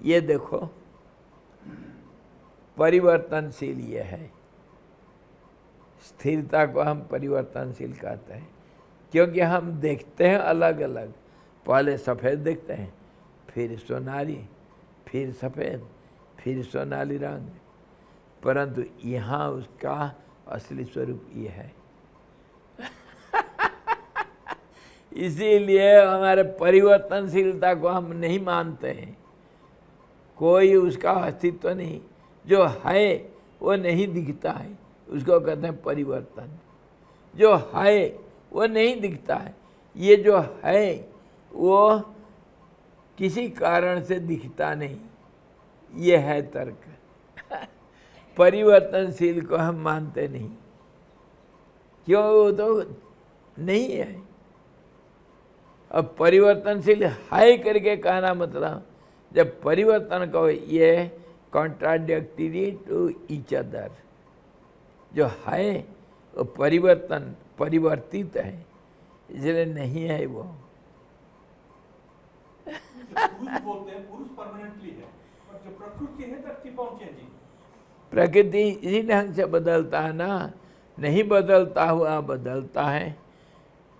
ये देखो, परिवर्तनशील ये है। स्थिरता को हम परिवर्तनशील कहते हैं, क्योंकि हम देखते हैं अलग अलग। पहले सफ़ेद देखते हैं, फिर सोनाली, फिर सफ़ेद, फिर सोनाली रंग, परंतु यहाँ उसका असली स्वरूप ये है। इसीलिए हमारे परिवर्तनशीलता को हम नहीं मानते हैं। कोई उसका अस्तित्व नहीं, जो है वो नहीं दिखता है, उसको कहते हैं परिवर्तन। जो है वो नहीं दिखता है, ये जो है वो किसी कारण से दिखता नहीं, ये है तर्क। परिवर्तनशील को हम मानते नहीं, क्यों? वो तो नहीं है। अब परिवर्तनशील है करके कहना मतलब, जब परिवर्तन को ये कॉन्ट्राडिक्टरी टू ईच अदर, जो है वो परिवर्तन, परिवर्तित है, इसलिए नहीं है वो। पुरुष बोलते हैं, पुरुष परमानेंटली है, और जो प्रकृति है दैट कीप ऑन चेंजिंग। प्रकृति इसी ढंग से बदलता है ना, नहीं बदलता हुआ बदलता है,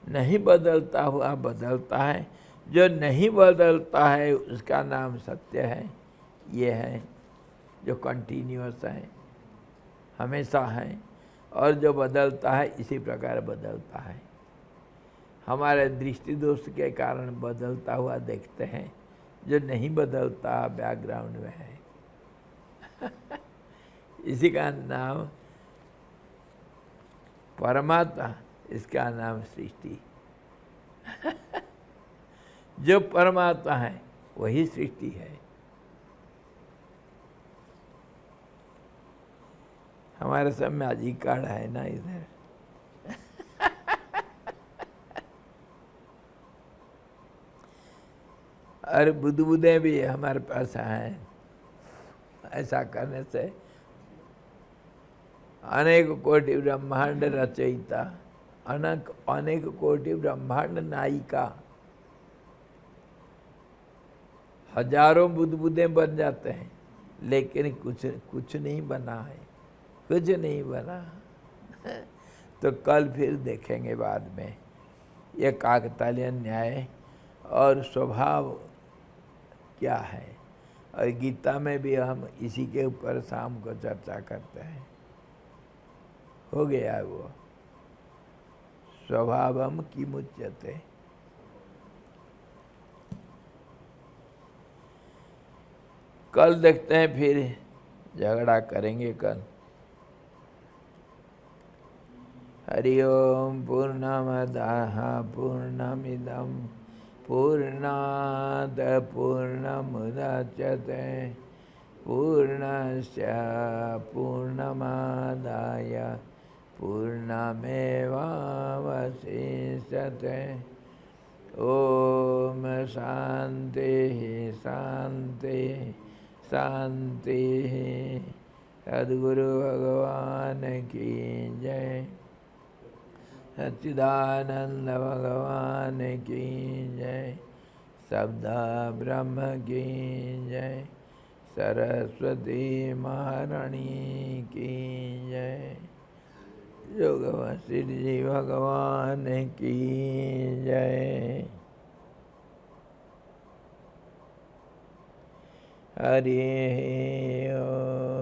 नहीं बदलता हुआ बदलता है। जो नहीं बदलता है उसका नाम सत्य है। ये है जो कंटिन्यूअस है, हमेशा है, और जो बदलता है इसी प्रकार बदलता है। हमारे दृष्टि दोष के कारण बदलता हुआ देखते हैं, जो नहीं बदलता बैकग्राउंड में है। इसी का नाम परमात्मा, इसका नाम सृष्टि। जो परमात्मा है वही सृष्टि है। हमारे सब में आजी कार्ड है ना इधर। और बुद्धे भी हमारे पास हैं। ऐसा करने से अनेक कोटि ब्रह्मांड रचयिता, अनेक कोटि ब्रह्मांड नायिका, हजारों बुद्धे बन जाते हैं, लेकिन कुछ नहीं बना है, कुछ नहीं बना। तो कल फिर देखेंगे बाद में ये काकतालीय न्याय और स्वभाव क्या है। और गीता में भी हम इसी के ऊपर शाम को चर्चा करते हैं। हो गया वो, स्वभावम किमुच्यते। कल देखते हैं, फिर झगड़ा करेंगे कल। हरि ओम पूर्णमदः पूर्णमिदं पूर्णात् पूर्णमुदच्यते पूर्णस्य पूर्णमादाय पूर्णमेवावशिष्यते। ओम शांति शांति शांति। सद्गुरु भगवान की जय, सच्चिदानंद भगवान की जय, शब्दा ब्रह्म की जय, सरस्वती महारानी की जय, योग वशिष्ठ जी भगवान की जय। हरि ओम।